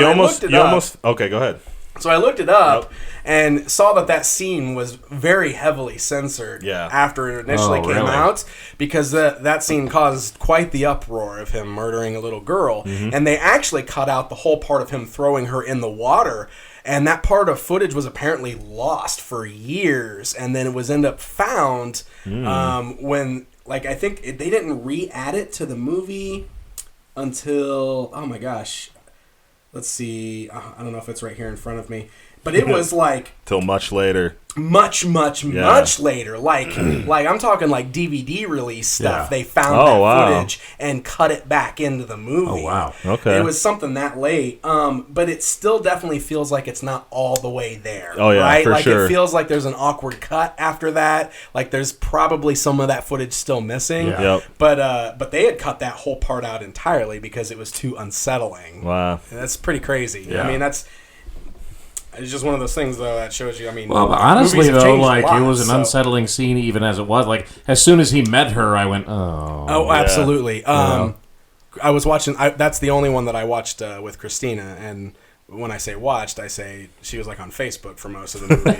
okay, go ahead. So I looked it up and saw that scene was very heavily censored after it initially came out, because that scene caused quite the uproar of him murdering a little girl. Mm-hmm. And they actually cut out the whole part of him throwing her in the water. And that part of footage was apparently lost for years. And then it was ended up found when, like, I think they didn't re-add it to the movie until, oh my gosh, let's see. I don't know if it's right here in front of me, but it was like till much later. Much later. Like I'm talking like DVD release stuff. They found that footage and cut it back into the movie. Oh wow. Okay. It was something that late. But it still definitely feels like it's not all the way there. Oh yeah, right? for like sure. It feels like there's an awkward cut after that. Like there's probably some of that footage still missing. Yeah. Yep. But they had cut that whole part out entirely because it was too unsettling. Wow. And that's pretty crazy. Yeah. I mean, it's just one of those things, though, that shows you. I mean, well, but honestly, movies have though, changed like a lot, it was an unsettling scene, even as it was. Like as soon as he met her, I went, "Oh." Oh, absolutely. I was watching. That's the only one that I watched with Christina, and when I say watched, I say she was like on Facebook for most of the movie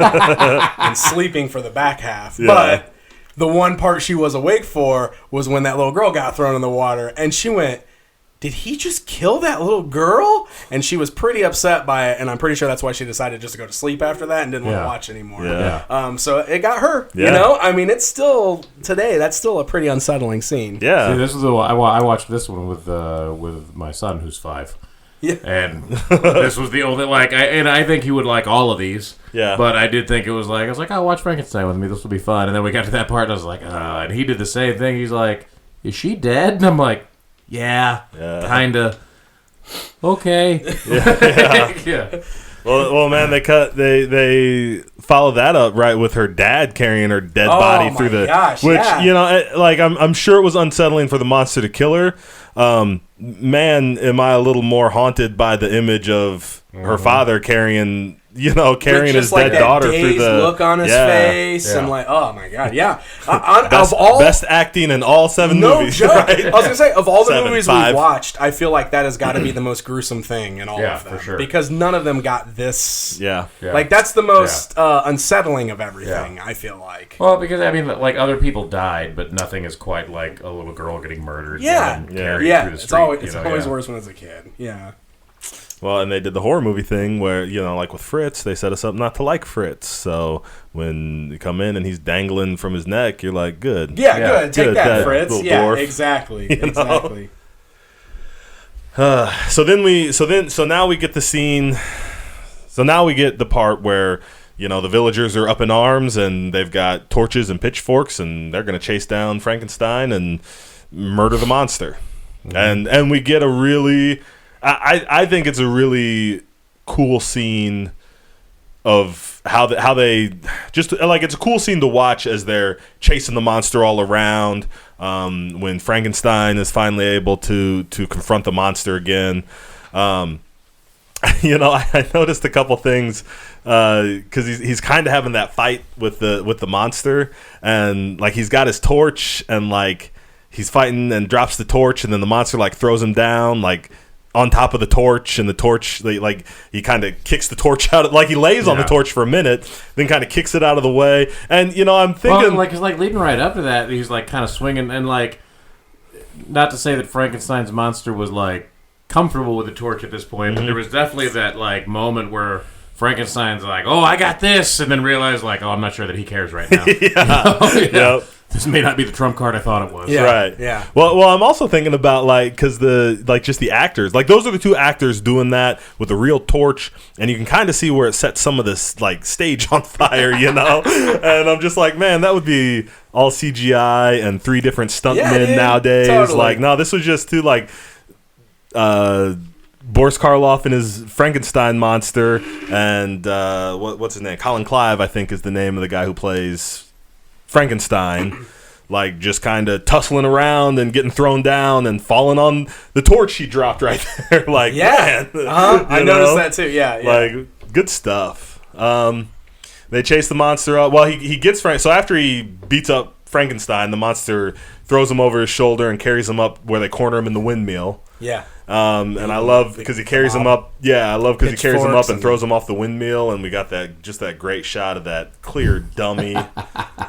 and sleeping for the back half. Yeah. But the one part she was awake for was when that little girl got thrown in the water, and she went, "Did he just kill that little girl?" And she was pretty upset by it, and I'm pretty sure that's why she decided just to go to sleep after that and didn't want to watch anymore. Yeah. So it got her. Yeah. You know, I mean, it's still today. That's still a pretty unsettling scene. Yeah. See, this is I watched this one with my son, who's 5. Yeah. And this was the only I think he would like all of these. Yeah. But I did think it was like I'll watch Frankenstein with me. This will be fun. And then we got to that part, and I was like, and he did the same thing. He's like, "Is she dead?" And I'm like, Yeah, kinda. Okay. Yeah. Well, man, they followed that up right with her dad carrying her dead body through the, you know, like I'm sure it was unsettling for the monster to kill her. Man, am I a little more haunted by the image of her father carrying his dead daughter through the look on his face and like, oh my god, best acting in all 7 movies. Joke. Right? I was gonna say, of all the movies 5. we've watched, I feel like that has got to be the most gruesome thing in all of them, for sure. because none of them got this. Yeah. Like that's the most unsettling of everything. I feel like. Well, because I mean, like other people died, but nothing is quite like a little girl getting murdered. And carried through the street, it's always worse when it's a kid. Yeah. Well, and they did the horror movie thing where, like with Fritz, they set us up not to like Fritz. So when you come in and he's dangling from his neck, you're like, good. Yeah, good. Take that, Fritz. Yeah, dwarf. Exactly. Exactly. So now we get the scene. So now we get the part where, the villagers are up in arms and they've got torches and pitchforks and they're going to chase down Frankenstein and murder the monster. And we get a really, I think it's a really cool scene of how they just like, it's a cool scene to watch as they're chasing the monster all around. When Frankenstein is finally able to confront the monster again. I noticed a couple things because he's kind of having that fight with the monster, and like he's got his torch and like he's fighting and drops the torch, and then the monster like throws him down like on top of the torch, and the torch like he kind of kicks the torch out, like he lays on the torch for a minute, then kind of kicks it out of the way, and I'm thinking like it's like leading right up to that, he's like kind of swinging, and like not to say that Frankenstein's monster was like comfortable with the torch at this point, but there was definitely that like moment where Frankenstein's like, "Oh, I got this," and then realized like, "Oh, I'm not sure that he cares right now." Yep. This may not be the trump card I thought it was. Yeah. Right. Yeah. Well, I'm also thinking about like because just the actors, like those are the two actors doing that with a real torch, and you can kind of see where it sets some of this like stage on fire, And I'm just like, man, that would be all CGI and 3 different stuntmen nowadays. Totally. Like, no, this was just two like Boris Karloff and his Frankenstein monster, and what's his name? Colin Clive, I think, is the name of the guy who plays Frankenstein, like just kind of tussling around and getting thrown down and falling on the torch he dropped right there. Like, man, I noticed that too. Yeah. Like, good stuff. They chase the monster up. Well, he gets so after he beats up Frankenstein, the monster throws him over his shoulder and carries him up where they corner him in the windmill. Yeah. And I love because he carries him up. Yeah, I love because he carries him up and throws him off the windmill, and we got that great shot of that clear dummy hitting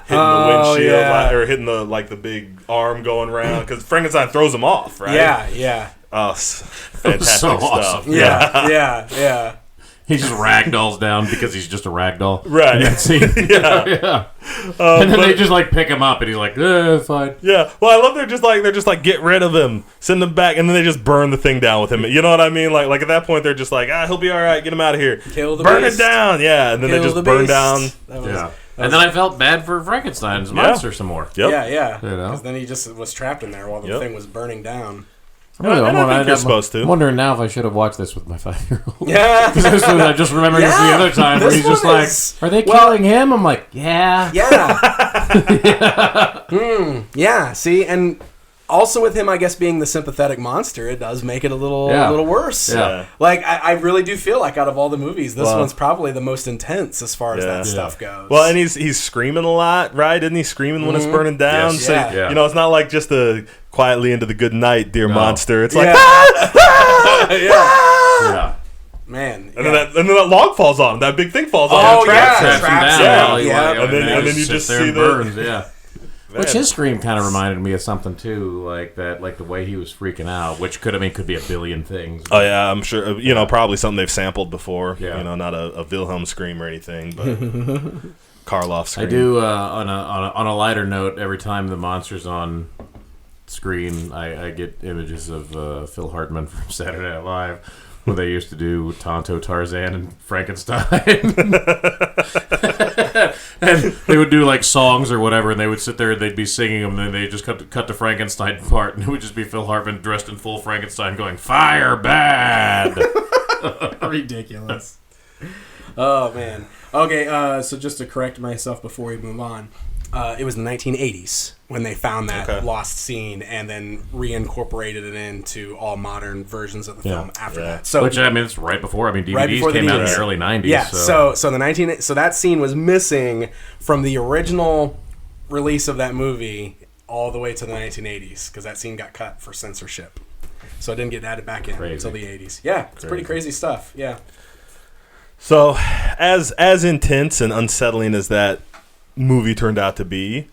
the windshield or hitting the big arm going around because Frankenstein throws him off, right? Yeah. Oh, fantastic so stuff. awesome. Yeah. He just ragdolls down because he's just a ragdoll. Right. In that scene. Yeah. And then they just like pick him up, and he's like, fine. Yeah. Well, I love they're just like get rid of him, send him back, and then they just burn the thing down with him. You know what I mean? Like at that point they're just like, he'll be all right, get him out of here. Kill the burn beast. it down. Yeah. And then they just burn down. And then I felt bad for Frankenstein's monster some more. Yep. Yeah. You know? Because then he just was trapped in there while the thing was burning down. I think you're supposed to. I'm wondering now if I should have watched this with my 5-year-old. Yeah. Because I just remembered this the other time where he's just like, are they killing him? I'm like, yeah. Yeah. See, and also with him, I guess, being the sympathetic monster, it does make it a little worse. Yeah. Like, I really do feel like out of all the movies, this one's probably the most intense as far as that stuff goes. Well, and he's screaming a lot, right? Isn't he screaming when it's burning down? Yes. So, it's not like just a quietly into the good night, dear monster. It's like, yeah. Man. And then that log falls on him. That big thing falls on him. Oh, Traps yeah. him down. Yeah. And then you just see the... burns, Which his scream kind of reminded me of something too, like that, like the way he was freaking out, which could be a billion things. Oh yeah, I'm sure. Probably something they've sampled before. Yeah. Not a Wilhelm scream or anything, but Karloff scream. I do on a lighter note. Every time the monster's on screen, I get images of Phil Hartman from Saturday Night Live, where they used to do Tonto, Tarzan, and Frankenstein. And they would do like songs or whatever, and they would sit there and they'd be singing them, and then they just cut the Frankenstein part, and it would just be Phil Hartman dressed in full Frankenstein going, "Fire bad!" Ridiculous. Oh, man. Okay, so just to correct myself before we move on, it was the 1980s when they found that lost scene and then reincorporated it into all modern versions of the film after that. So, which it's right before. DVDs came out in the early 90s. Yeah. So that scene was missing from the original release of that movie all the way to the 1980s because that scene got cut for censorship. So it didn't get added back in until the 80s. Yeah, it's pretty crazy stuff. Yeah. So as intense and unsettling as that movie turned out to be,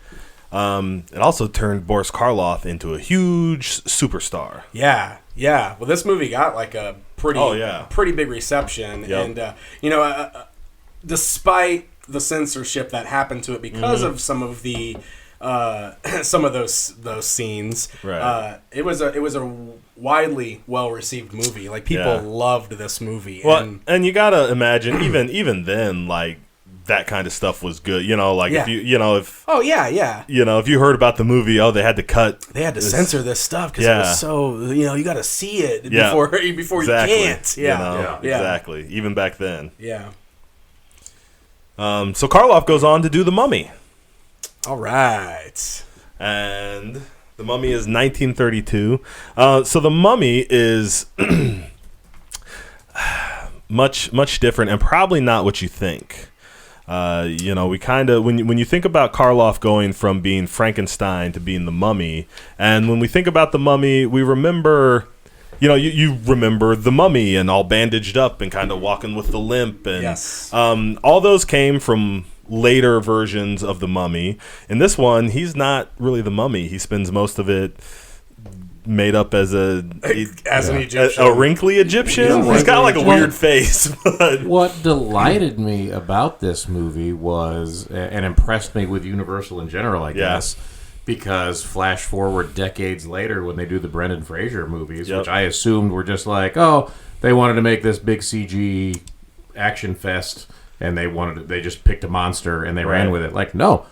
it also turned Boris Karloff into a huge superstar. Yeah. Well, this movie got like a pretty big reception, and despite the censorship that happened to it because of some of the some of those scenes. Right. It was a widely well received movie. Like people loved this movie. Well, and you gotta imagine even then, like that kind of stuff was good. You know, like if if you heard about the movie, they had to cut. They had to censor this stuff because it was so, you got to see it before exactly. you can't. Yeah. Exactly. Even back then. Yeah. So Karloff goes on to do The Mummy. All right. And The Mummy is 1932. So The Mummy is much different and probably not what you think. We kind of when you think about Karloff going from being Frankenstein to being the Mummy, and when we think about the Mummy, we remember, you remember the Mummy and all bandaged up and kind of walking with the limp, and all those came from later versions of the Mummy. In this one, he's not really the Mummy. He spends most of it made up as an Egyptian, a wrinkly Egyptian. He's got like a weird face. But what delighted me about this movie was, and impressed me with Universal in general, I guess, because flash forward decades later when they do the Brendan Fraser movies, which I assumed were just like, they wanted to make this big CG action fest, and they just picked a monster and they ran with it. Like, no.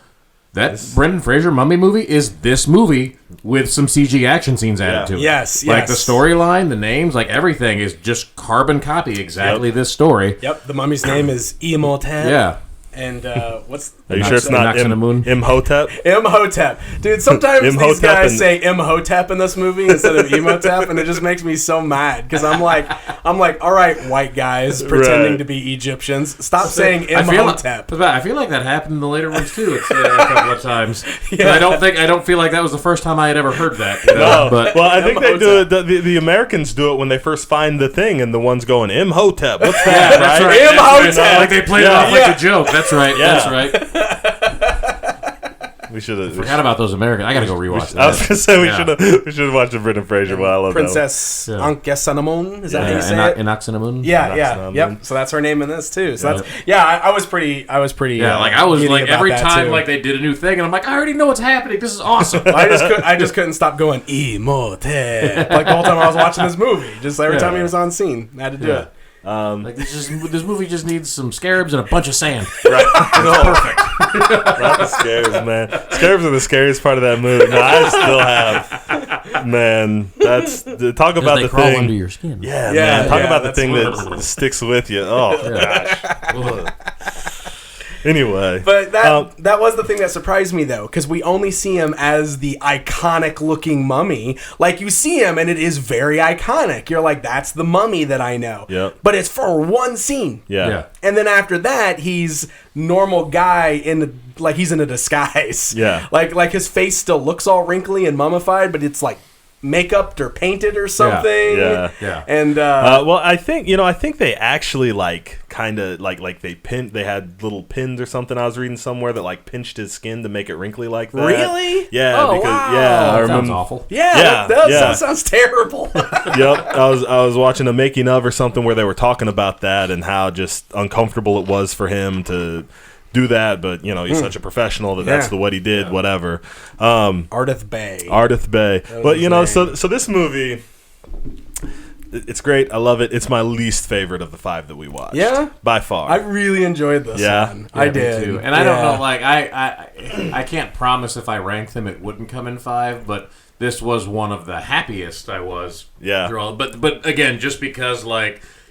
That Brendan Fraser Mummy movie is this movie with some CG action scenes added to it. Yes. Like the storyline, the names, like everything is just carbon copy exactly this story. Yep. The Mummy's name is Imhotep. Yeah. And what's... Are you sure it's not Imhotep? Imhotep. Dude, sometimes these guys say Imhotep in this movie instead of Imhotep, and it just makes me so mad, because I'm like, all right, white guys pretending to be Egyptians, stop saying Imhotep. I feel like that happened in the later ones too. It's a couple of times. I don't feel like that was the first time I had ever heard that. No, but I think they do it. The Americans do it when they first find the thing, and the one's going Imhotep. What's that? That's right? Imhotep. Like they played it off like a joke. That's right. Yeah. That's right. We should have forgot about those Americans. I gotta go rewatch that. I was gonna say we should have watched the Brendan Fraser one. I love Princess Ankh-Esanemun. Is that how you say it? Ankh-Esanemun. Yeah. Yep. So that's her name in this too. So that's I was pretty. Yeah, like I was like every time like they did a new thing, and I'm like, I already know what's happening. This is awesome. I just couldn't stop going Imhotep like the whole time I was watching this movie. Just every time he was on scene, I had to do it. Like this movie just needs some scarabs and a bunch of sand. Right. It's perfect. Not the scarabs, man. Scarabs are the scariest part of that movie. No, I still have. Man, that's talk about the crawl thing under your skin. Yeah, man. Talk about the thing that sticks with you. Oh gosh. Anyway, but that was the thing that surprised me, though, because we only see him as the iconic-looking mummy. Like, you see him, and it is very iconic. You're like, that's the Mummy that I know. Yep. But it's for one scene. Yeah. And then after that, he's normal guy he's in a disguise. Yeah. Like his face still looks all wrinkly and mummified, but it's like makeup or painted or something. Yeah. And well, I think they actually kind of they had little pins or something. I was reading somewhere that pinched his skin to make it wrinkly like that. Really? Yeah. Oh, because wow. I remember, sounds awful. Yeah. That sounds terrible. Yep. I was watching a making of or something where they were talking about that and how just uncomfortable it was for him to do that, but he's such a professional that's what he did. Whatever. Ardith Bay. But so this movie, it's great. I love it. It's my least favorite of the 5 that we watched. Yeah, by far. I really enjoyed this one. I did too. And I don't know. Like I can't promise if I ranked them it wouldn't come in 5, but this was one of the happiest I was. Yeah. Through all, but again, just because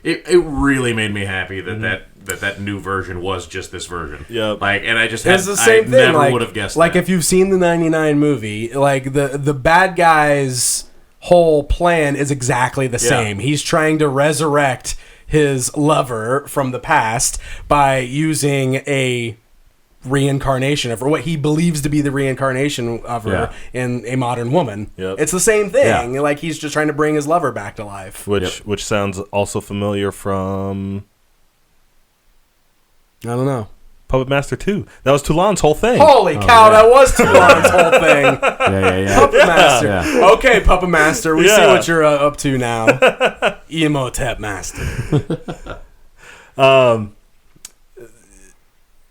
it really made me happy that new version was just this version. Yep. And I just it's the same thing. Never would have guessed. If you've seen the '99 movie, the bad guy's whole plan is exactly the same. He's trying to resurrect his lover from the past by using a reincarnation of her, what he believes to be the reincarnation of her in a modern woman. Yep. It's the same thing. Yeah. He's just trying to bring his lover back to life. Which sounds also familiar from, I don't know, Puppet Master 2. That was Toulon's whole thing. Holy cow, that was Toulon's whole thing. Yeah. Puppet Master. Yeah. Okay, Puppet Master, we see what you're up to now. Imhotep Master.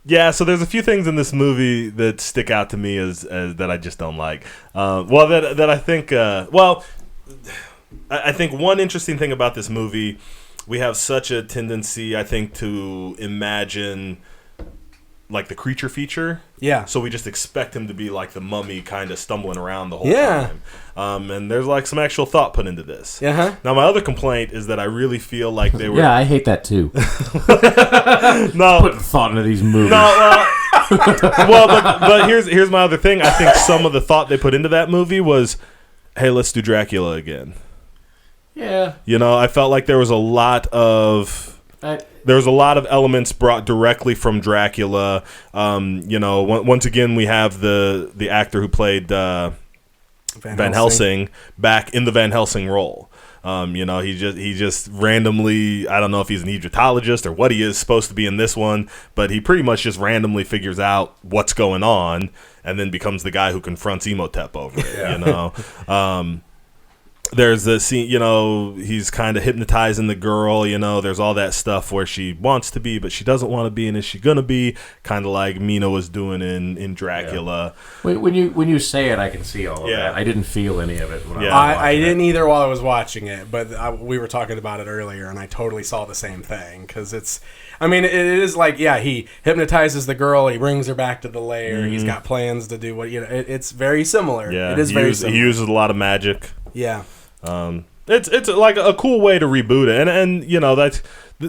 Yeah, so there's a few things in this movie that stick out to me as that I just don't like. That I think. I think one interesting thing about this movie, we have such a tendency, I think, to imagine like the creature feature. Yeah. So we just expect him to be like the mummy, kind of stumbling around the whole Yeah. time. And there's like some actual thought put into this. Uh-huh. Now, my other complaint is that I really feel like they were. Yeah, I hate that too. No. Putting thought into these movies. No, but here's my other thing. I think some of the thought they put into that movie was, hey, let's do Dracula again. Yeah. You know, I felt like there was a lot of elements brought directly from Dracula. You know, once again we have the actor who played Van Helsing back in the Van Helsing role. You know, he just randomly, I don't know if he's an Egyptologist or what he is supposed to be in this one, but he pretty much just randomly figures out what's going on and then becomes the guy who confronts Imhotep over it. Yeah. You know. There's the scene, you know, he's kind of hypnotizing the girl, you know, there's all that stuff where she wants to be, but she doesn't want to be, and is she going to be? Kind of like Mina was doing in Dracula. Yeah. When you say it, I can see all of that. I didn't feel any of it when I was watching I didn't either while I was watching it, but we were talking about it earlier, and I totally saw the same thing, because it is like, yeah, he hypnotizes the girl, he brings her back to the lair, he's got plans to do what, you know, it's very similar. Yeah, it is very similar. He uses a lot of magic. Yeah. It's like a cool way to reboot it, and you know that's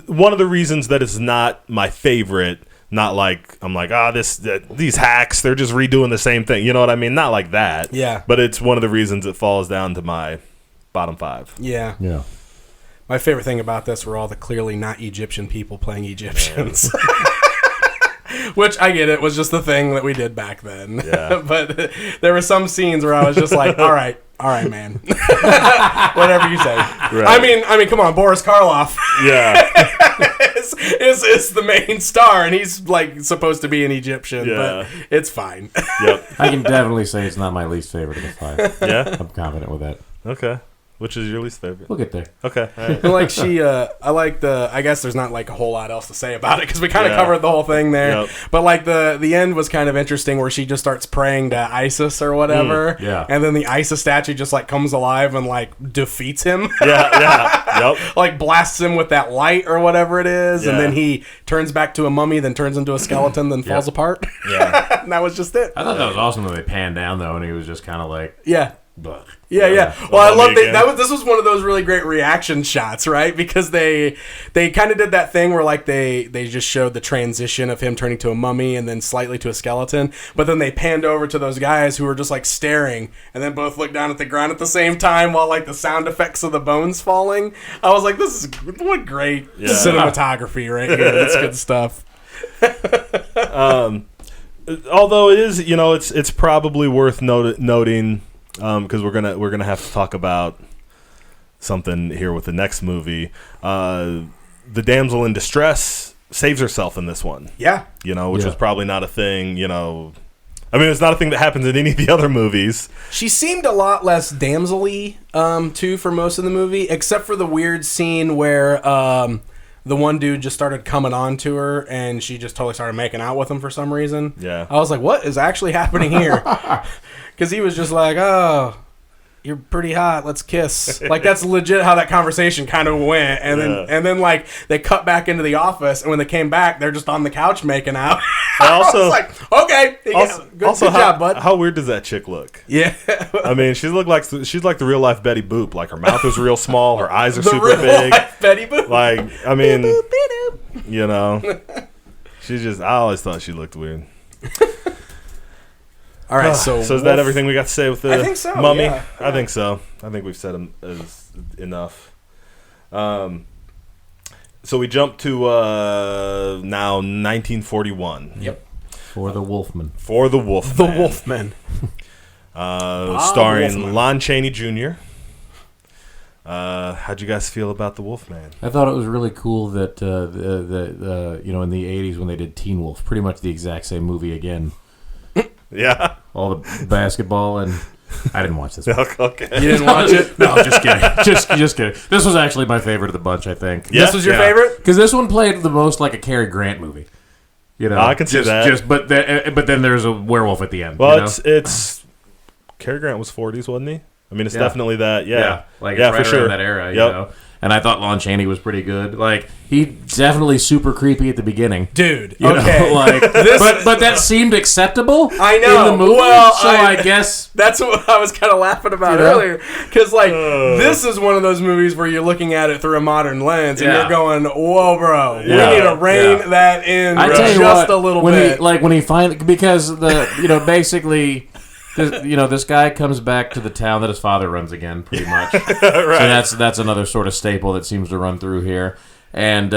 one of the reasons that it's not my favorite. Not like I'm like these hacks, they're just redoing the same thing. You know what I mean? Not like that. Yeah. But it's one of the reasons it falls down to my bottom 5. Yeah. Yeah. My favorite thing about this were all the clearly not Egyptian people playing Egyptians. Which, I get it, was just the thing that we did back then. Yeah. But there were some scenes where I was just like, all right, man. Whatever you say. Right. I mean, come on, Boris Karloff. Yeah. is the main star, and he's like supposed to be an Egyptian, but it's fine. Yep. I can definitely say it's not my least favorite of the 5. Yeah? I'm confident with that. Okay. Which is your least favorite? We'll get there. Okay. All right. I guess there's not like a whole lot else to say about it because we kind of covered the whole thing there. Yep. But like the end was kind of interesting where she just starts praying to Isis or whatever. Yeah. And then the Isis statue just like comes alive and like defeats him. Yeah. Yep. Like blasts him with that light or whatever it is. Yeah. And then he turns back to a mummy, then turns into a skeleton, then falls apart. Yeah. And that was just it. I thought that was awesome when they panned down, though, and he was just kind of like... Yeah. Blech. Yeah. Well, I love again. this was one of those really great reaction shots, right? Because they kind of did that thing where like they just showed the transition of him turning to a mummy and then slightly to a skeleton, but then they panned over to those guys who were just like staring and then both looked down at the ground at the same time while like the sound effects of the bones falling. I was like, this is what great cinematography right here. That's good stuff. Although it is, you know, it's probably worth noting. Because we're gonna have to talk about something here with the next movie. The damsel in distress saves herself in this one. Yeah, you know, which was probably not a thing. You know, I mean, it's not a thing that happens in any of the other movies. She seemed a lot less damsel-y, too, for most of the movie, except for the weird scene where the one dude just started coming on to her, and she just totally started making out with him for some reason. Yeah, I was like, what is actually happening here? Because he was just like, oh, you're pretty hot, let's kiss. Like, that's legit how that conversation kind of went. And then like, they cut back into the office, and when they came back, they're just on the couch making out. I was like, okay. Good job, bud. How weird does that chick look? Yeah. I mean, she's like the real life Betty Boop. Like, her mouth is real small, her eyes are the super real big. Life Betty Boop. Like, I mean, you know, I always thought she looked weird. All right, so is that everything we got to say with the I think so, mummy? yeah. I think so. I think we've said enough. So we jump to now 1941. Yep. For the Wolfman. The Wolfman. Starring Wolfman. Lon Chaney Jr. How'd you guys feel about the Wolfman? I thought it was really cool that you know, in the 80s when they did Teen Wolf, pretty much the exact same movie again. Yeah. All the basketball and I didn't watch this. Okay. You didn't watch it? No, just kidding. Just kidding. This was actually my favorite of the bunch, I think. Yeah, This was your favorite? Because this one played the most like a Cary Grant movie. You know, I can see that. But then there's a werewolf at the end. Well, you know? it's Cary Grant was 40s, wasn't he? I mean, it's definitely that. Yeah, like yeah, it's right for sure. around that era. You know. And I thought Lon Chaney was pretty good. Like, he definitely super creepy at the beginning. Dude, you okay. know, like, but that seemed acceptable I know. in the movie. Well, so I guess... That's what I was kind of laughing about earlier. Because, like, this is one of those movies where you're looking at it through a modern lens, and you're going, whoa, bro, we need to rein that in just a little bit. When he finally... Because, basically... this guy comes back to the town that his father runs again, pretty much. Right. So that's another sort of staple that seems to run through here. And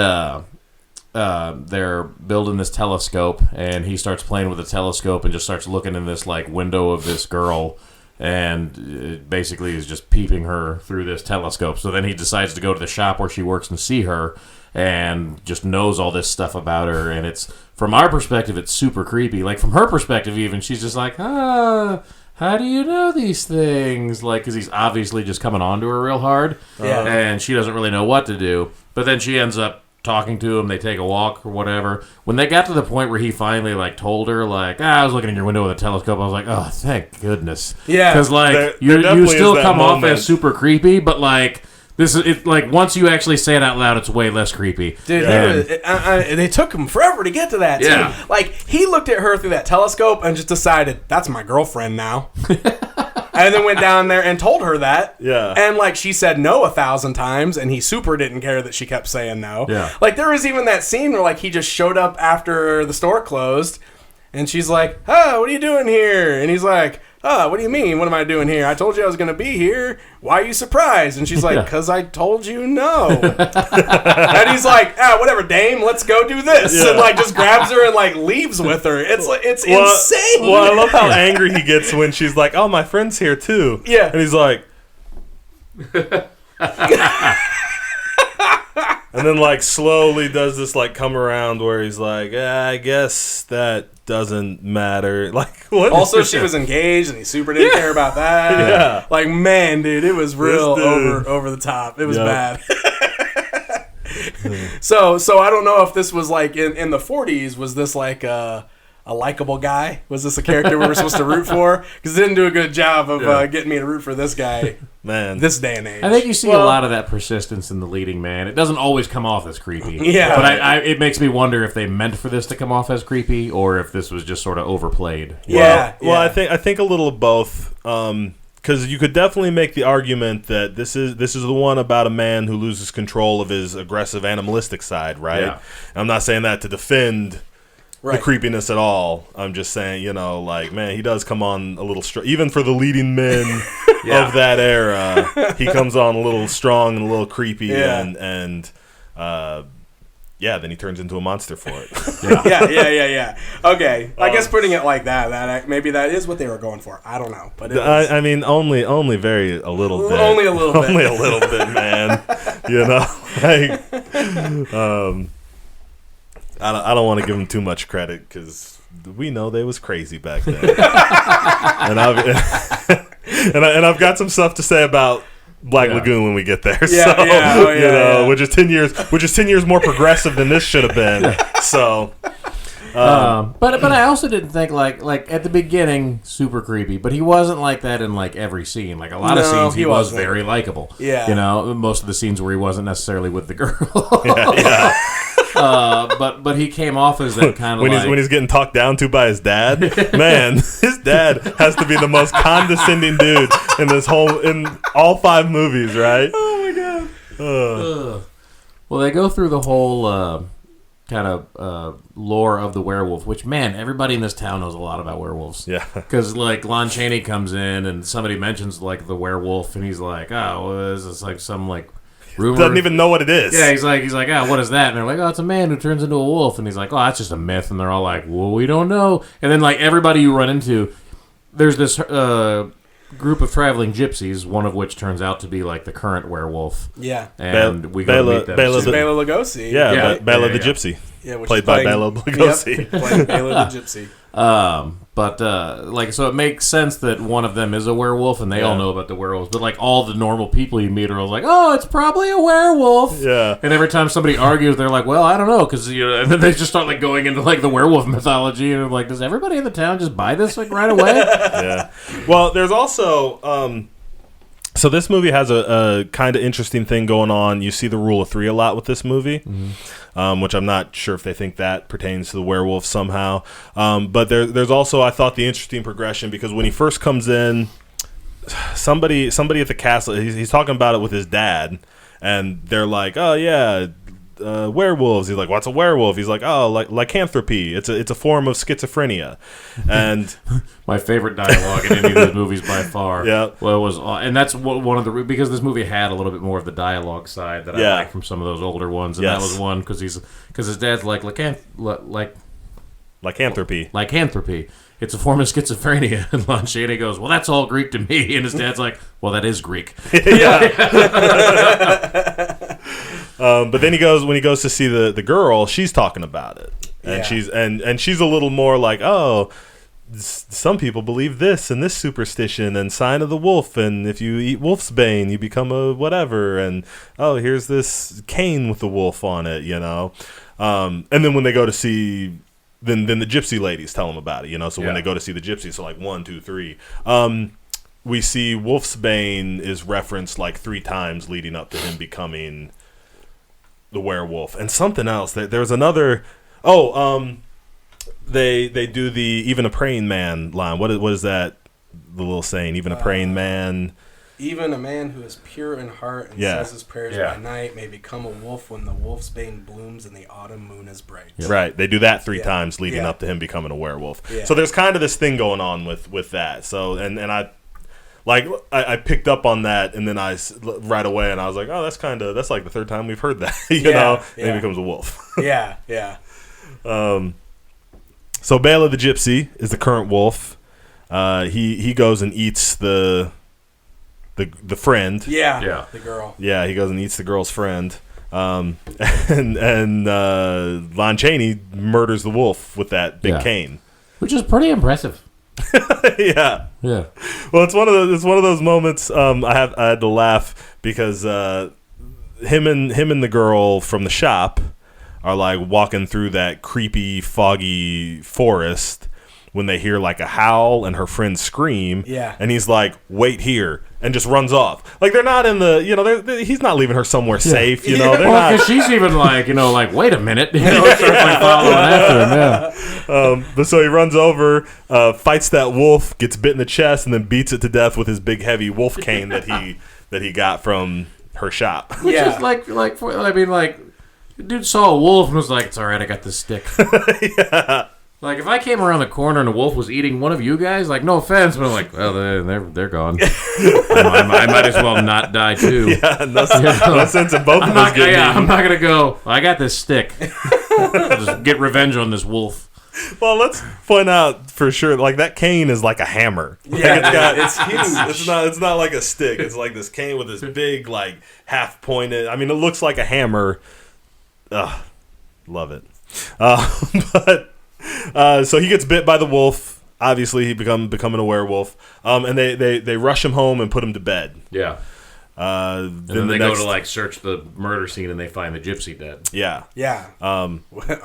they're building this telescope, and he starts playing with the telescope and just starts looking in this like window of this girl, and it basically is just peeping her through this telescope. So then he decides to go to the shop where she works and see her, and just knows all this stuff about her. And it's, from our perspective, it's super creepy. Like, from her perspective even, she's just like, how do you know these things? Like, because he's obviously just coming on to her real hard. And she doesn't really know what to do. But then she ends up talking to him. They take a walk or whatever. When they got to the point where he finally, like, told her, like, I was looking in your window with a telescope, I was like, oh, thank goodness. Yeah. Because, like, you still come off as super creepy, but, like... This is it, like, once you actually say it out loud, it's way less creepy. Dude, they took him forever to get to that, too. Yeah. Like, he looked at her through that telescope and just decided, that's my girlfriend now. And then went down there and told her that. Yeah. And, like, she said no 1,000 times, and he super didn't care that she kept saying no. Yeah. Like, there was even that scene where, like, he just showed up after the store closed, and she's like, what are you doing here? And he's like... what do you mean? What am I doing here? I told you I was going to be here. Why are you surprised? And she's like, because I told you no. And he's like, whatever, dame, let's go do this. Yeah. And, like, just grabs her and, like, leaves with her. It's insane. Well, I love how angry he gets when she's like, oh, my friend's here, too. Yeah. And he's like... And then, like, slowly does this, like, come around where he's like, I guess that doesn't matter. Like, what? Also, she was engaged, and he super didn't care about that. Yeah. Like, man, dude, it was real over the top. It was bad. So I don't know if this was, like, in the 40s, was this, like, a likable guy? Was this a character we were supposed to root for? Because it didn't do a good job of getting me to root for this guy. Man, this day and age. I think you see a lot of that persistence in the leading man. It doesn't always come off as creepy. Yeah, but it makes me wonder if they meant for this to come off as creepy, or if this was just sort of overplayed. Well, I think a little of both. Because you could definitely make the argument that this is the one about a man who loses control of his aggressive animalistic side, right? Yeah. I'm not saying that to defend the creepiness at all. I'm just saying, like, man, he does come on a little strong. Even for the leading men of that era, he comes on a little strong and a little creepy, and then he turns into a monster for it. Yeah. Okay, I guess putting it like that maybe that is what they were going for. I don't know, but I mean, only a little bit. Only a little bit. Only a little bit, man. Like, I don't want to give them too much credit because we know they was crazy back then, and I've got some stuff to say about Black Lagoon when we get there. Which is 10 years more progressive than this should have been. So, but I also didn't think like at the beginning super creepy, but he wasn't like that in like every scene. Like a lot of scenes, he was very likable. Yeah, most of the scenes where he wasn't necessarily with the girl. Yeah. But he came off as that kind of when he's getting talked down to by his dad. Man, his dad has to be the most condescending dude in all 5 movies, right? Oh my god. Well, they go through the whole kind of lore of the werewolf, which, man, everybody in this town knows a lot about werewolves. Yeah. Because, like, Lon Chaney comes in and somebody mentions, like, the werewolf, and he's like, oh, is this like some, like, rumor? Doesn't even know what it is. Yeah, he's like, what is that? And they're like, it's a man who turns into a wolf. And he's like, that's just a myth. And they're all like, well, we don't know. And then, like, everybody you run into, there's this group of traveling gypsies, one of which turns out to be, like, the current werewolf. Yeah. And we go meet them. Bela Lugosi. Yeah, Bela the gypsy. which played is by playing- Bela Lugosi. Yep, playing Bela the Gypsy. So it makes sense that one of them is a werewolf, and they all know about the werewolves. But like all the normal people you meet are like, oh, it's probably a werewolf. Yeah. And every time somebody argues, they're like, well, I don't know, because and then they just start like going into like the werewolf mythology, and I'm like, does everybody in the town just buy this like right away? Yeah. Well, there's also. So this movie has a kind of interesting thing going on. You see the rule of 3 a lot with this movie, which I'm not sure if they think that pertains to the werewolf somehow. But there's also, I thought, the interesting progression, because when he first comes in, somebody at the castle, he's talking about it with his dad, and they're like, oh yeah, werewolves. He's like, what's a werewolf? He's like, oh, like lycanthropy. It's a form of schizophrenia. And my favorite dialogue in any of those movies by far. Yeah. Well, it was, and that's one of the, because this movie had a little bit more of the dialogue side that I like from some of those older ones, and that was one because his dad's like lycanthropy. Lycanthropy. It's a form of schizophrenia. And Lon Chaney goes, well, that's all Greek to me. And his dad's like, well, that is Greek. But then when he goes to see the girl, she's talking about it, and she's a little more like, oh, some people believe this and this superstition and sign of the wolf, and if you eat wolf's bane, you become a whatever, and oh, here's this cane with the wolf on it, and then when they go to see. Then the gypsy ladies tell them about it, So when they go to see the gypsy, so like 1, 2, 3, we see Wolfsbane is referenced like 3 times leading up to him becoming the werewolf, and something else. There's another. They do the even a praying man line. What is that? The little saying, even a praying man. Even a man who is pure in heart and says his prayers by night may become a wolf when the wolf's bane blooms and the autumn moon is bright. Yep. Right. They do that 3 times leading up to him becoming a werewolf. Yeah. So there's kind of this thing going on with that. So and I picked up on that, and then I right away, and I was like, oh, that's like the 3rd time we've heard that, you know. And he becomes a wolf. Yeah. So Bela the Gypsy is the current wolf. He goes and eats the friend. The girl. Yeah, he goes and eats the girl's friend. And Lon Chaney murders the wolf with that big cane, which is pretty impressive. Yeah. Well, it's one of those moments. I had to laugh because him and the girl from the shop are like walking through that creepy, foggy forest when they hear like a howl and her friend scream. Yeah. And he's like, "Wait here," and just runs off. Like they're not in the, he's not leaving her somewhere safe. They're not. Because she's even like, wait a minute. Starts like following after him. But so he runs over, fights that wolf, gets bit in the chest, and then beats it to death with his big heavy wolf cane that he got from her shop. Which is like, dude saw a wolf and was like, "It's all right, I got this stick." Yeah. Like, if I came around the corner and a wolf was eating one of you guys, like, no offense, but I'm like, well, they're gone. I might as well not die, too. Yeah, no sense in both of us getting eaten. I'm not going to go, I got this stick. I'll just get revenge on this wolf. Well, let's point out for sure, like, that cane is like a hammer. Yeah, it's huge. It's not like a stick. It's like this cane with this big, like, half-pointed, I mean, it looks like a hammer. Ugh, love it. But... so he gets bit by the wolf. Obviously, he becoming a werewolf. And they rush him home and put him to bed. Yeah. Then they go to like search the murder scene and they find the gypsy dead. Yeah. Yeah. A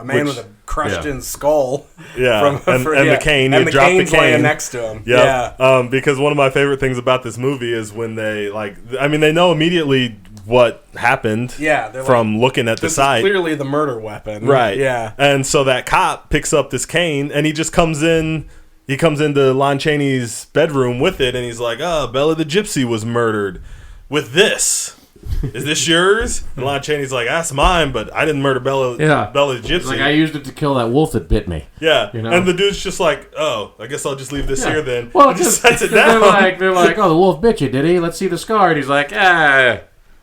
man with a crushed in skull. Yeah. And the cane. And the dropped cane's the cane laying next to him. Yep. Yeah. Because one of my favorite things about this movie is when they they know immediately what happened from looking at the site. This is clearly the murder weapon. Right. Yeah. And so that cop picks up this cane and he just comes into Lon Chaney's bedroom with it, and he's like, "Oh, Bela the Gypsy was murdered with this. Is this yours?" And Lon Chaney's like, "That's mine, but I didn't murder Bela the Gypsy. Like, I used it to kill that wolf that bit me." Yeah. And the dude's just like, "Oh, I guess I'll just leave this here then." Well, and just sets it down. They're like, "Oh, the wolf bit you, did he? Let's see the scar." And he's like,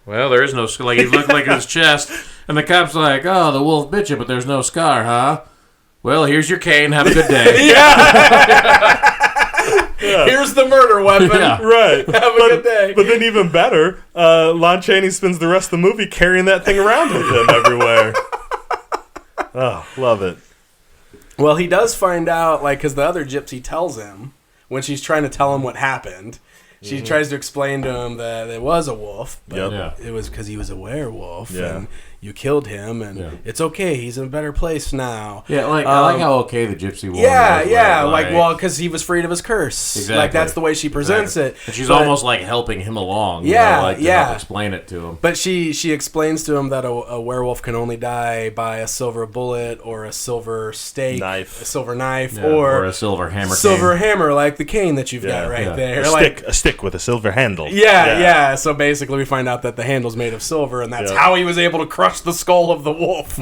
well, there is no scar. Like, he looked like his chest. And the cop's like, "Oh, the wolf bit you, but there's no scar, huh? Well, here's your cane. Have a good day." Yeah. Here's the murder weapon. Yeah. Right. Have a good day. But then even better, Lon Chaney spends the rest of the movie carrying that thing around with him everywhere. Oh, love it. Well, he does find out, like, because the other gypsy tells him when she's trying to tell him what happened. She tries to explain to him that it was a wolf, but it was because he was a werewolf, and you killed him, and it's okay. He's in a better place now. Yeah, like I like how okay the gypsy woman was. Well, because he was freed of his curse. Exactly. Like, that's the way she presents it. And she's almost like helping him along. To help explain it to him. But she explains to him that a werewolf can only die by a silver bullet or a silver stake, a silver knife, or a silver hammer. Hammer, like the cane that you've got right there. A stick with a silver handle. Yeah. So basically, we find out that the handle's made of silver, and that's how he was able to crush the skull of the wolf.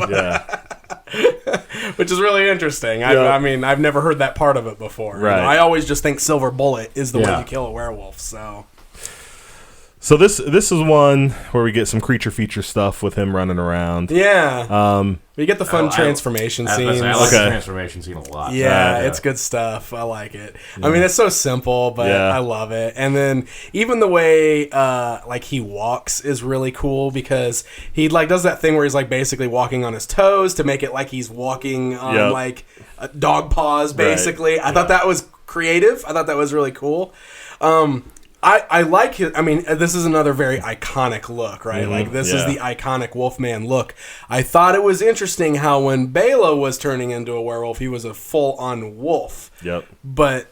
Which is really interesting. I mean, I've never heard that part of it before. Right. You know, I always just think silver bullet is the way you kill a werewolf. So this is one where we get some creature feature stuff with him running around. Yeah. We get the fun transformation scenes. I like the transformation scene a lot. Yeah, it's good stuff. I like it. I mean, it's so simple, but I love it. And then even the way like he walks is really cool because he like does that thing where he's like basically walking on his toes to make it like he's walking on like dog paws basically. I thought that was creative. I thought that was really cool. I like it. I mean, this is another very iconic look, right? Like, this is the iconic Wolfman look. I thought it was interesting how when Bela was turning into a werewolf, he was a full-on wolf. Yep. But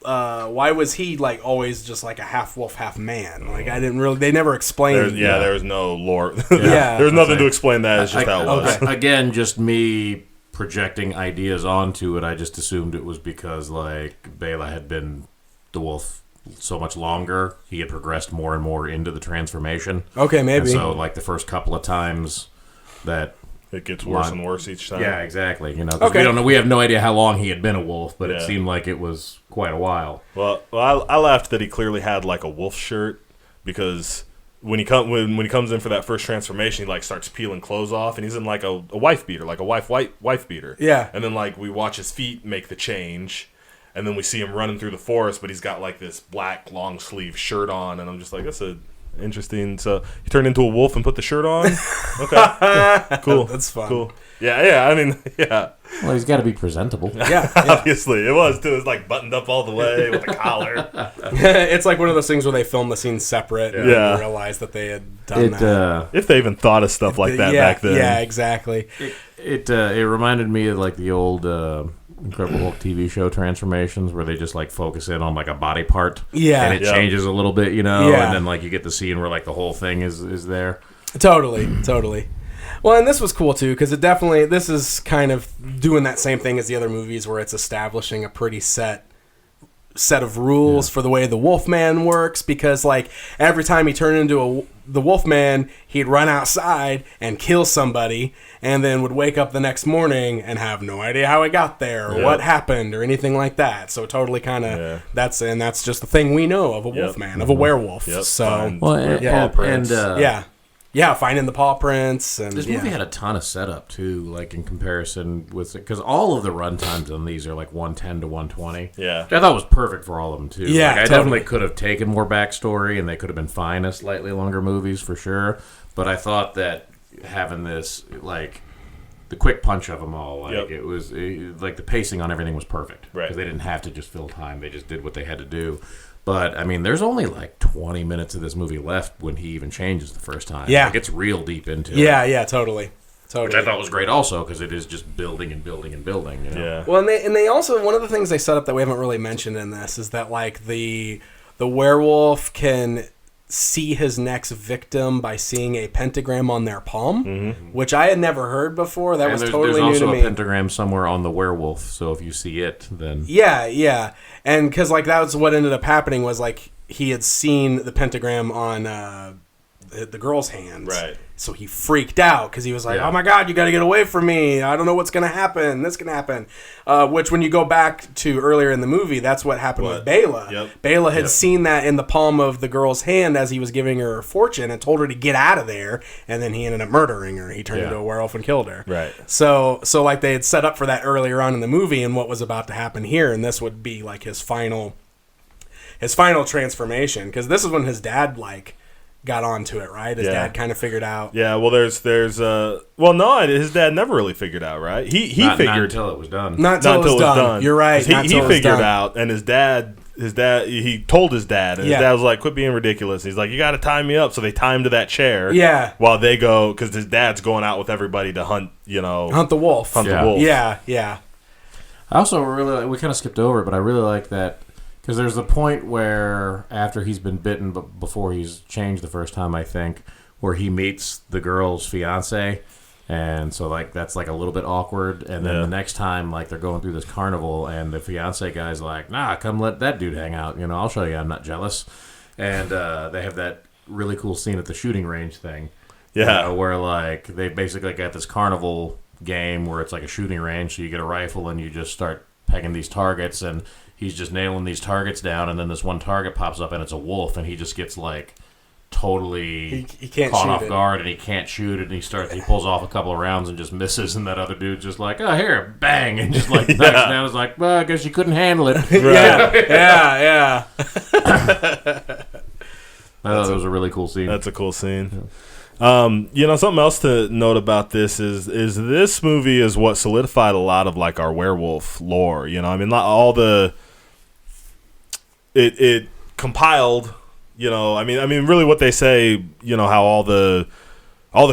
why was he, like, always just, like, a half-wolf, half-man? Like, I didn't really... They never explained... There was no lore. There's nothing to explain that. It's just how it was. Again, just me projecting ideas onto it. I just assumed it was because, like, Bela had been the wolf so much longer, he had progressed more and more into the transformation. Okay, maybe. And so, like, the first couple of times that it gets worse and worse each time. Yeah, exactly. You know, 'cause we don't know. We have no idea how long he had been a wolf, but it seemed like it was quite a while. Well, I laughed that he clearly had like a wolf shirt because when he comes in for that first transformation, he like starts peeling clothes off, and he's in like a wife beater, like a wife beater. Yeah. And then like we watch his feet make the change. And then we see him running through the forest, but he's got like this black long sleeve shirt on, and I'm just like, that's interesting. So he turned into a wolf and put the shirt on. Okay, cool. That's fun. Cool. Yeah. I mean, yeah. Well, he's got to be presentable. Yeah. Obviously, it was too. It was like buttoned up all the way with a collar. It's like one of those things where they film the scenes separate and realize that they had done that. If they even thought of stuff like that back then. Yeah, exactly. It reminded me of like the old Incredible Hulk TV show transformations where they just like focus in on like a body part. Yeah. And it changes a little bit, you know, and then like you get the scene where like the whole thing is there. Totally. Well, and this was cool too because this is kind of doing that same thing as the other movies where it's establishing a pretty set of rules for the way the Wolfman works because like every time he turned into the Wolfman, he'd run outside and kill somebody and then would wake up the next morning and have no idea how he got there or what happened or anything like that. So totally kind of that's just the thing we know of a Wolfman, of a werewolf. So finding the paw prints. And this movie had a ton of setup too, like in comparison with because all of the run times on these are like 110 to 120. Yeah, which I thought was perfect for all of them too. Yeah, like, I definitely could have taken more backstory, and they could have been fine as slightly longer movies for sure. But I thought that having this like the quick punch of them all, like it was like the pacing on everything was perfect. Right, because they didn't have to just fill time; they just did what they had to do. But, I mean, there's only like 20 minutes of this movie left when he even changes the first time. Yeah. Like, it's real deep into it. Yeah, totally. Which I thought was great also because it is just building and building and building. You know? Yeah. Well, and they also, one of the things they set up that we haven't really mentioned in this is that, like, the werewolf can see his next victim by seeing a pentagram on their palm, which I had never heard before. That was totally new to me. There's also a pentagram somewhere on the werewolf, so if you see it, then... Yeah. And because, like, that was what ended up happening was, like, he had seen the pentagram on the girl's hands. Right. So he freaked out because he was like, oh, my God, you got to get away from me. I don't know what's going to happen. This can happen. Which, when you go back to earlier in the movie, that's what happened with Bela. Yep. Bela had seen that in the palm of the girl's hand as he was giving her a fortune and told her to get out of there. And then he ended up murdering her. He turned into a werewolf and killed her. Right. So like, they had set up for that earlier on in the movie and what was about to happen here. And this would be, like, his final transformation. Because this is when his dad, like, got onto it, right? His Yeah. dad kind of figured out. Yeah, well, there's well, no, his dad never really figured out, right? He Not figured until it was done. Not until it was done. You're right. 'Cause he figured out, and his dad, he told his dad, and his dad was like, "Quit being ridiculous." He's like, "You got to tie me up." So they tie him to that chair. Yeah. While they go, because his dad's going out with everybody to hunt, Hunt the wolf. the wolf. Yeah, yeah. I also really we kind of skipped over it, but I really like that because there's the point where after he's been bitten, but before he's changed the first time, I think, where he meets the girl's fiance, and so like that's like a little bit awkward. And then the next time, like they're going through this carnival, and the fiance guy's like, "Nah, come let that dude hang out. You know, I'll show you I'm not jealous." And they have that really cool scene at the shooting range thing. Yeah. Where like they basically got this carnival game where it's like a shooting range, so you get a rifle and you just start pegging these targets, and he's just nailing these targets down, and then this one target pops up and it's a wolf, and he just gets like totally He can't caught shoot off it. guard, and he can't shoot it, and he pulls off a couple of rounds and just misses, and that other dude's just like, "Oh, here, bang," and just like knocks down. It's like, "Well, I guess you couldn't handle it." Yeah. I thought that was a really cool scene. That's a cool scene. Something else to note about this is this movie is what solidified a lot of like our werewolf lore. I mean, not all it compiled. I mean, really, what they say. How all the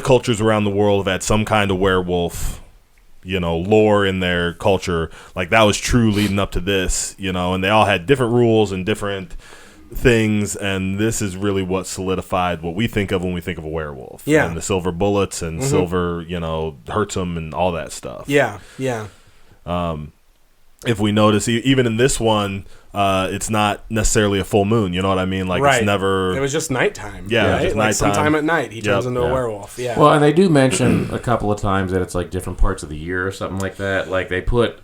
cultures around the world have had some kind of werewolf. Lore in their culture. Like that was true leading up to this. And they all had different rules and different things, and this is really what solidified what we think of when we think of a werewolf. Yeah. And the silver bullets and silver, hurts them and all that stuff. Yeah. If we notice, even in this one, it's not necessarily a full moon. You know what I mean? Like Right. it's never. It was just nighttime. Yeah, it was right? just Like nighttime. sometime at night, he turns into Yeah. a werewolf. Yeah. Well, and they do mention a couple of times that it's like different parts of the year or something like that. Like they put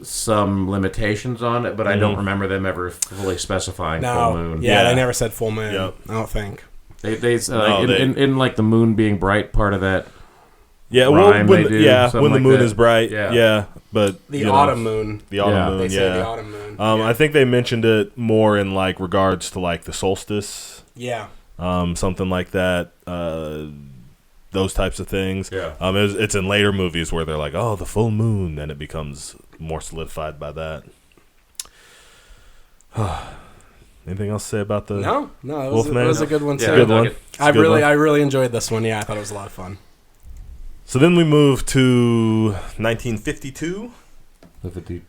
some limitations on it, but I don't remember them ever fully specifying full moon. Yeah, they never said full moon. Yep. I don't think. In like the moon being bright, part of that. Yeah, rhyme when they do, when something the like moon that. is bright. Yeah. Yeah, but The autumn moon. The autumn Yeah. moon. They say yeah. the autumn moon. I think they mentioned it more in like regards to like the solstice. Yeah. Something like that. Those types of things. Yeah. It's in later movies where they're like, "Oh, the full moon," and it becomes more solidified by that. Anything else to say about the? No, it Wolfman? was a good one too. Good one. It's It's a good one. I really enjoyed this one. Yeah, I thought it was a lot of fun. So then we move to 1952. 52,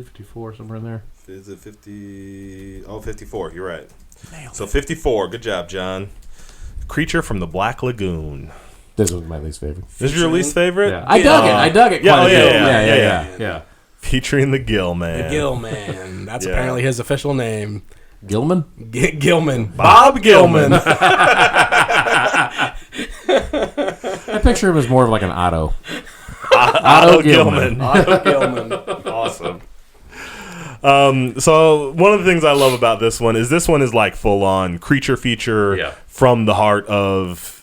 54, somewhere in there. Is it 50? Oh, 54. You're right. So 54. Good job, John. Creature from the Black Lagoon. This was my least favorite. This is your least favorite? Yeah. I dug it. Yeah, Quite a bit. yeah. Yeah. Featuring the Gill Man. The Gill Man. That's Yeah. apparently his official name. Gilman? Gilman. Bob Gilman. I picture him as more of like an Otto. Otto Gilman. Otto Gilman. Awesome. So one of the things I love about this one is like full on creature feature from the heart of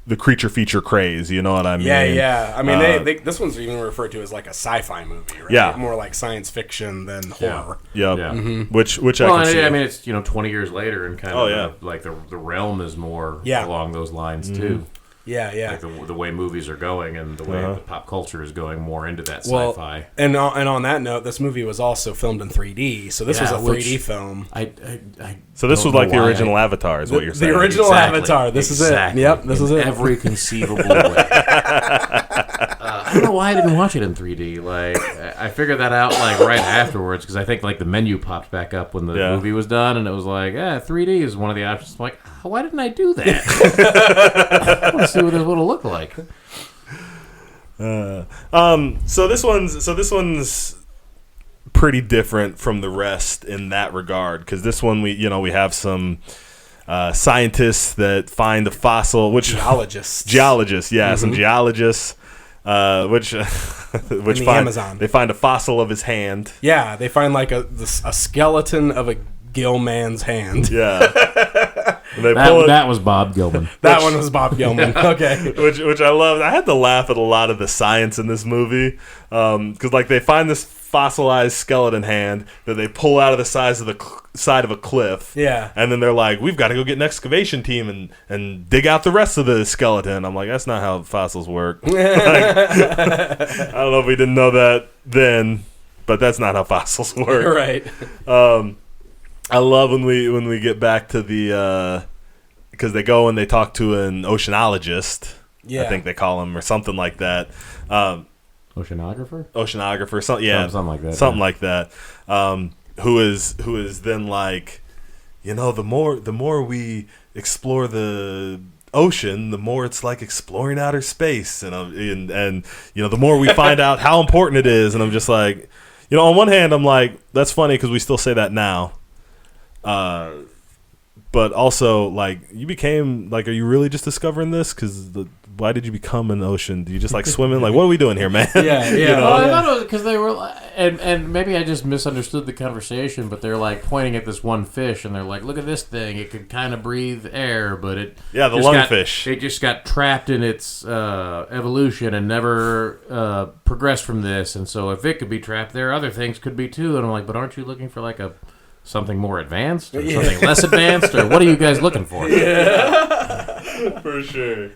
the creature feature craze. You know what I mean? Yeah. I mean, they this one's even referred to as like a sci-fi movie, right? Yeah. More like science fiction than horror. Yep. Yeah. Which Well, I can see. I mean, it's 20 years later, and kind Oh, of yeah. like the realm is more Yeah. along those lines too. Yeah. Like the way movies are going, and the way the pop culture is going more into that Well, sci-fi. and on that note, this movie was also filmed in 3D. So this was a 3D film. So this don't was like know the why original Avatar, is what you're saying. The original Exactly. Avatar. This Exactly. is it. Yep, this is it. Every conceivable way. I don't know why I didn't watch it in 3D. Like, I figured that out like right afterwards because I think like the menu popped back up when the movie was done, and it was like, 3D is one of the options. I'm like, why didn't I do that? I want to see what this would have looked like. So this one's pretty different from the rest in that regard, because this one we have some scientists that find a fossil, which Geologists. some geologists, which the find Amazon. they find a fossil of his hand. Yeah, they find like a skeleton of a Gill Man's hand. Yeah. And they pull it, That was Bob Gilman. That one was Bob Gilman. Okay. which I loved. I had to laugh at a lot of the science in this movie, because like they find this fossilized skeleton hand that they pull out of the side of a cliff. Yeah. And then they're like, we've got to go get an excavation team and dig out the rest of the skeleton. I'm like, that's not how fossils work. Like, I don't know if we didn't know that then, but that's not how fossils work. Right. I love when we get back to the because they go and they talk to an oceanologist. Yeah. I think they call him, or something like that. Oceanographer? Something like that. Something like that. Who is then like, the more we explore the ocean, the more it's like exploring outer space, and the more we find out how important it is. And I'm just like, on one hand, I'm like, that's funny because we still say that now. But also, like, you became, like, are you really just discovering this? Because why did you become an ocean? Do you just like swimming? Like, what are we doing here, man? Yeah. Well, I thought it was because they were, and maybe I just misunderstood the conversation, but they're like pointing at this one fish, and they're like, look at this thing. It could kind of breathe air, but it the lungfish. It just got trapped in its evolution and never progressed from this. And so if it could be trapped there, other things could be too. And I'm like, but aren't you looking for like something more advanced or something less advanced, or what are you guys looking for? Yeah, for sure.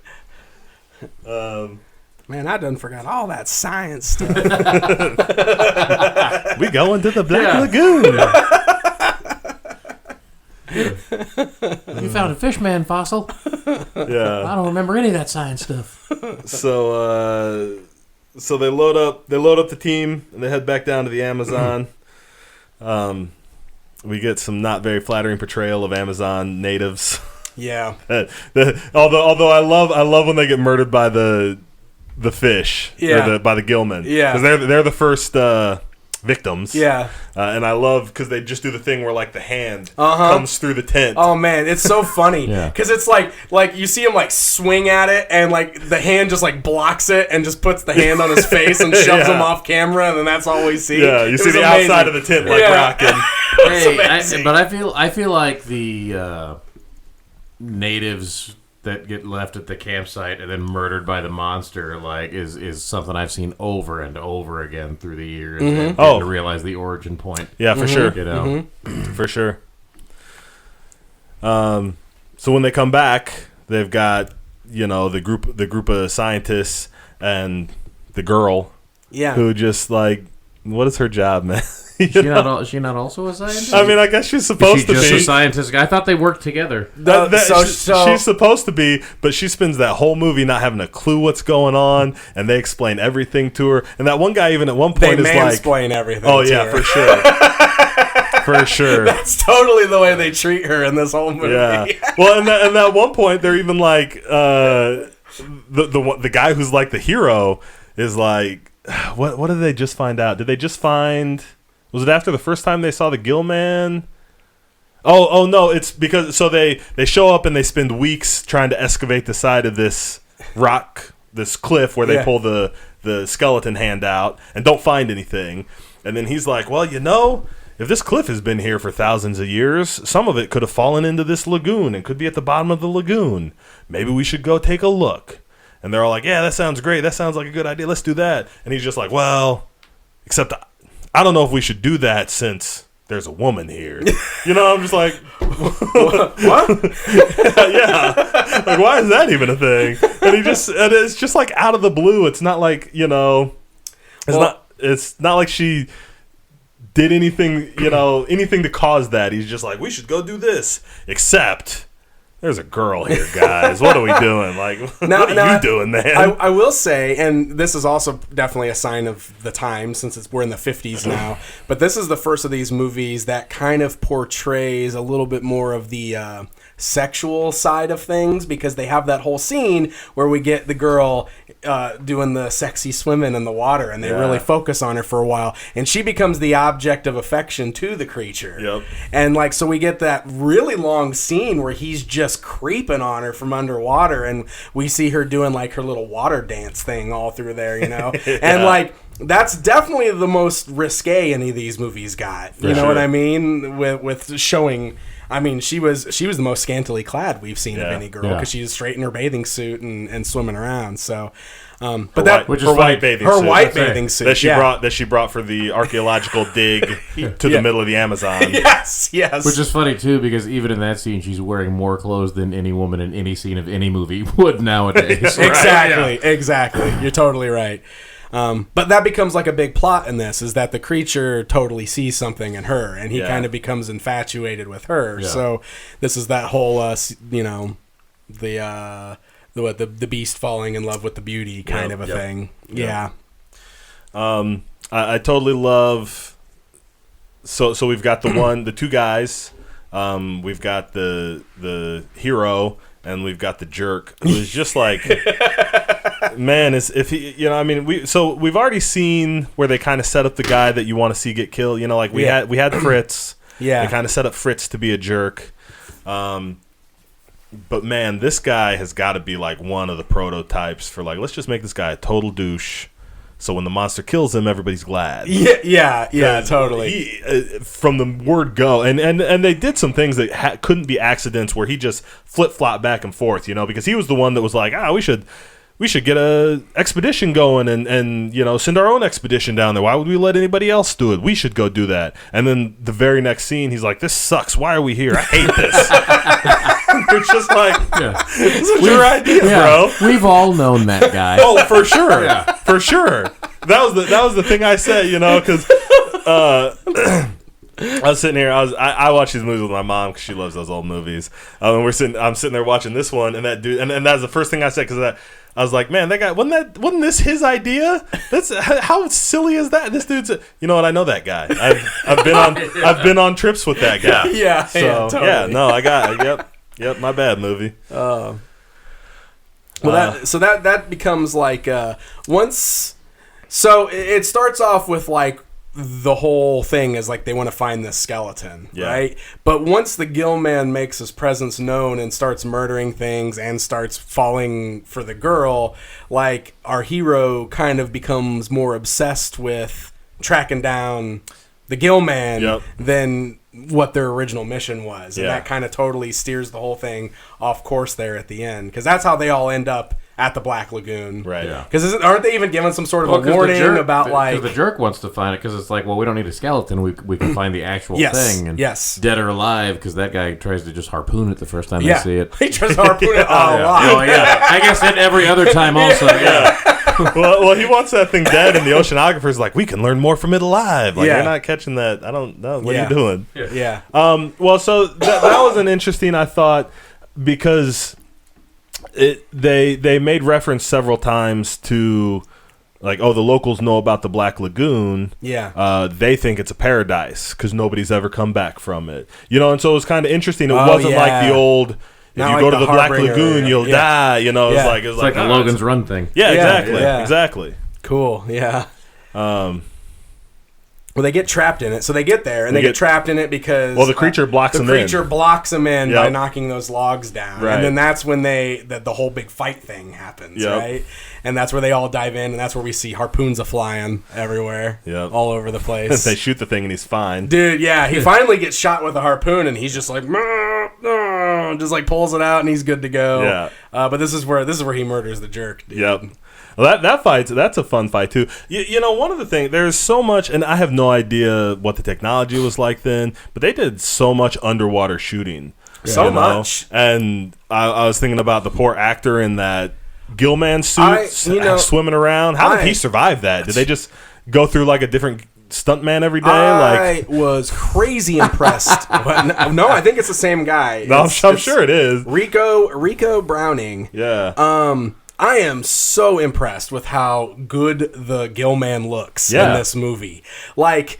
Man, I done forgot all that science stuff. We go into the Black Lagoon. You found a fishman fossil. Yeah, I don't remember any of that science stuff. So they load up the team and they head back down to the Amazon. We get some not very flattering portrayal of Amazon natives. Yeah. Although I love when they get murdered by the fish. Yeah. Or by the gillmen. Yeah. Because they're the first victims. Yeah. And I love because they just do the thing where like the hand comes through the tent. Oh man, it's so funny Yeah. because it's like you see him like swing at it and like the hand just like blocks it and just puts the hand on his face and shoves him off camera, and then that's all we see. Yeah, you see the amazing. outside of the tent like rocking. But I feel like the natives that get left at the campsite and then murdered by the monster is something I've seen over and over again through the years. And to realize the origin point. Yeah, for sure. For sure. So when they come back, they've got the group of scientists and the girl. Yeah. Who just like, what is her job, man? Is she not also a scientist? I mean, I guess she's supposed to be. Just a scientist. I thought they worked together. She's supposed to be, but she spends that whole movie not having a clue what's going on, and they explain everything to her. And that one guy, even at one point, is like, mansplain everything. "Oh yeah, her. for sure, for sure." That's totally the way they treat her in this whole movie. Yeah. Well, and that one point, they're even like, the guy who's like the hero is like, what did they just find out? Did they just find? Was it after the first time they saw the Gill Man? Oh no, it's because they show up and they spend weeks trying to excavate the side of this rock, this cliff where they pull the skeleton hand out and don't find anything. And then he's like, well, if this cliff has been here for thousands of years, some of it could have fallen into this lagoon and could be at the bottom of the lagoon. Maybe we should go take a look. And they're all like, yeah, that sounds great. That sounds like a good idea. Let's do that. And he's just like, well, except I don't know if we should do that since there's a woman here. I'm just like, what? Yeah. Like, why is that even a thing? And it's just like out of the blue. It's not like, it's not like she did anything, anything to cause that. He's just like, we should go do this. Except there's a girl here, guys. What are we doing? Like, what are you doing, man? I will say, and this is also definitely a sign of the time since we're in the 50s now, but this is the first of these movies that kind of portrays a little bit more of the sexual side of things, because they have that whole scene where we get the girl doing the sexy swimming in the water, and they really focus on her for a while, and she becomes the object of affection to the creature. Yep. And so we get that really long scene where he's just creeping on her from underwater, and we see her doing like her little water dance thing all through there, and that's definitely the most risque any of these movies got. You know what I mean? With showing. I mean, she was the most scantily clad we've seen of any girl, because she's straight in her bathing suit and swimming around. So, But that which is her funny. white bathing her suit. white bathing suit that she brought for the archaeological dig to the middle of the Amazon. yes. Which is funny too, because even in that scene, she's wearing more clothes than any woman in any scene of any movie would nowadays. Exactly. You're totally right. But that becomes like a big plot in this, is that the creature totally sees something in her, and he kind of becomes infatuated with her. Yeah. So this is that whole, the beast falling in love with the beauty kind of a thing. Yep. Yeah. I totally love. So we've got the two guys. We've got the hero, and we've got the jerk, who is just like. Man, we've already seen where they kind of set up the guy that you want to see get killed. We had Fritz. Yeah. They kind of set up Fritz to be a jerk. But man, this guy has got to be like one of the prototypes for like, let's just make this guy a total douche. So when the monster kills him, everybody's glad. Yeah, totally. From the word go, and they did some things that couldn't be accidents, where he just flip-flopped back and forth, because he was the one that was like, we should get a expedition going and send our own expedition down there. Why would we let anybody else do it? We should go do that. And then the very next scene, he's like, this sucks. Why are we here? I hate this. It's just like, this is your idea, bro. We've all known that guy. Oh, for sure. For sure. That was the thing I said, because I was sitting here. I watch these movies with my mom because she loves those old movies. I'm sitting there watching this one, and that dude, and that's the first thing I said, because I was like, man, that guy wasn't this his idea? That's how silly is that? This dude's you know what? I know that guy. I've been on trips with that guy. Yeah. So Totally. I got yep. My bad, movie. That becomes like once. So it starts off with like. The whole thing is like they want to find this skeleton, right? But once the Gill Man makes his presence known and starts murdering things and starts falling for the girl, like our hero kind of becomes more obsessed with tracking down the Gill Man than what their original mission was. And that kind of totally steers the whole thing off course there at the end. Because that's how they all end up at the Black Lagoon. Right. Because aren't they even given some sort of a warning about like... Because the jerk wants to find it, because it's like, well, we don't need a skeleton. We can find the actual thing. And dead or alive, because that guy tries to just harpoon it the first time they see it. He tries to harpoon it alive. Oh, yeah. I guess then every other time also. well, he wants that thing dead, and the oceanographer's like, we can learn more from it alive. Like, you're not catching that. I don't know. What are you doing? Yeah. Well, so that was an interesting, I thought, because they made reference several times to, like, the locals know about the Black Lagoon. Yeah. They think it's a paradise because nobody's ever come back from it. And so it was kind of interesting. It wasn't like the old... If Not you like go to the Black Harbinger Lagoon, you'll die. It was like the Logan's Run thing. Yeah, exactly. Cool. Yeah. Well, they get trapped in it. So they get there, and they get trapped in it because... Well, the creature blocks them in. The creature blocks them in by knocking those logs down. Right. And then that's when the whole big fight thing happens, right? And that's where they all dive in, and that's where we see harpoons a-flying everywhere, all over the place. They shoot the thing, and he's fine. Dude, he finally gets shot with a harpoon, and he's just like... just like pulls it out, and he's good to go. Yeah. But this is where he murders the jerk, dude. Yep. Well, that's a fun fight too. One of the things, there's so much, and I have no idea what the technology was like then, but they did so much underwater shooting. So much. And I was thinking about the poor actor in that Gillman suit swimming around. How did he survive that? Did they just go through like a different stuntman every day? I was crazy impressed. No, I think it's the same guy. No, I'm sure it is. Rico Browning. Yeah. I am so impressed with how good the Gill Man looks in this movie. Like,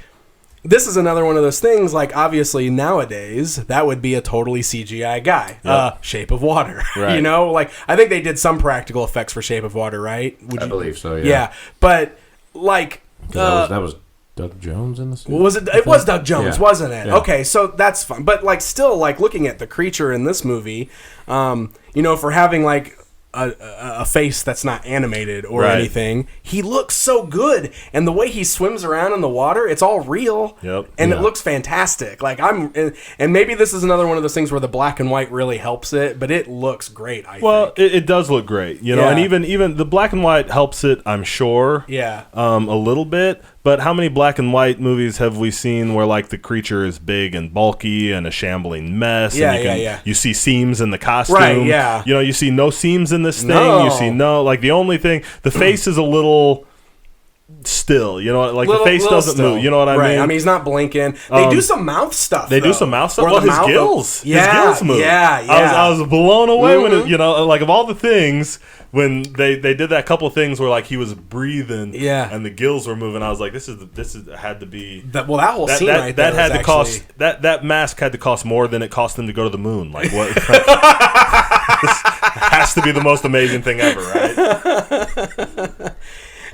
this is another one of those things, like, obviously, nowadays, that would be a totally CGI guy. Shape of Water. Right. Like, I think they did some practical effects for Shape of Water, right? I believe so, Yeah, but, like... that was Doug Jones in the suit? Was it? It was Doug Jones, wasn't it? Yeah. Okay, so that's fun. But, like, still, like, looking at the creature in this movie, for having, like... a face that's not animated or anything. He looks so good, and the way he swims around in the water, it's all real. Yep. And it looks fantastic. Like and maybe this is another one of those things where the black and white really helps it, but it looks great. I think. It does look great, you know, and even the black and white helps it, I'm sure. Yeah. A little bit. But how many black and white movies have we seen where like the creature is big and bulky and a shambling mess? Yeah, and you see seams in the costume. Right, yeah. You know, you see no seams in this thing. No. You see like the only thing, the face is a little still, you know, like the face doesn't move. You know what I mean? I mean, he's not blinking. They do some mouth stuff. They do some mouth stuff. Well, his gills move. Yeah. I was blown away when it, you know, like of all the things. When they did that couple of things where like he was breathing, and the gills were moving, I was like, this had to be that whole scene right there had to actually... cost that mask had to cost more than it cost them to go to the moon. Like what? This has to be the most amazing thing ever, right?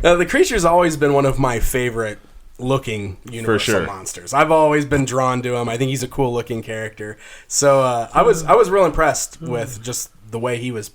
The creature's always been one of my favorite looking Universal monsters. I've always been drawn to him. I think he's a cool looking character. So I was real impressed with just the way he was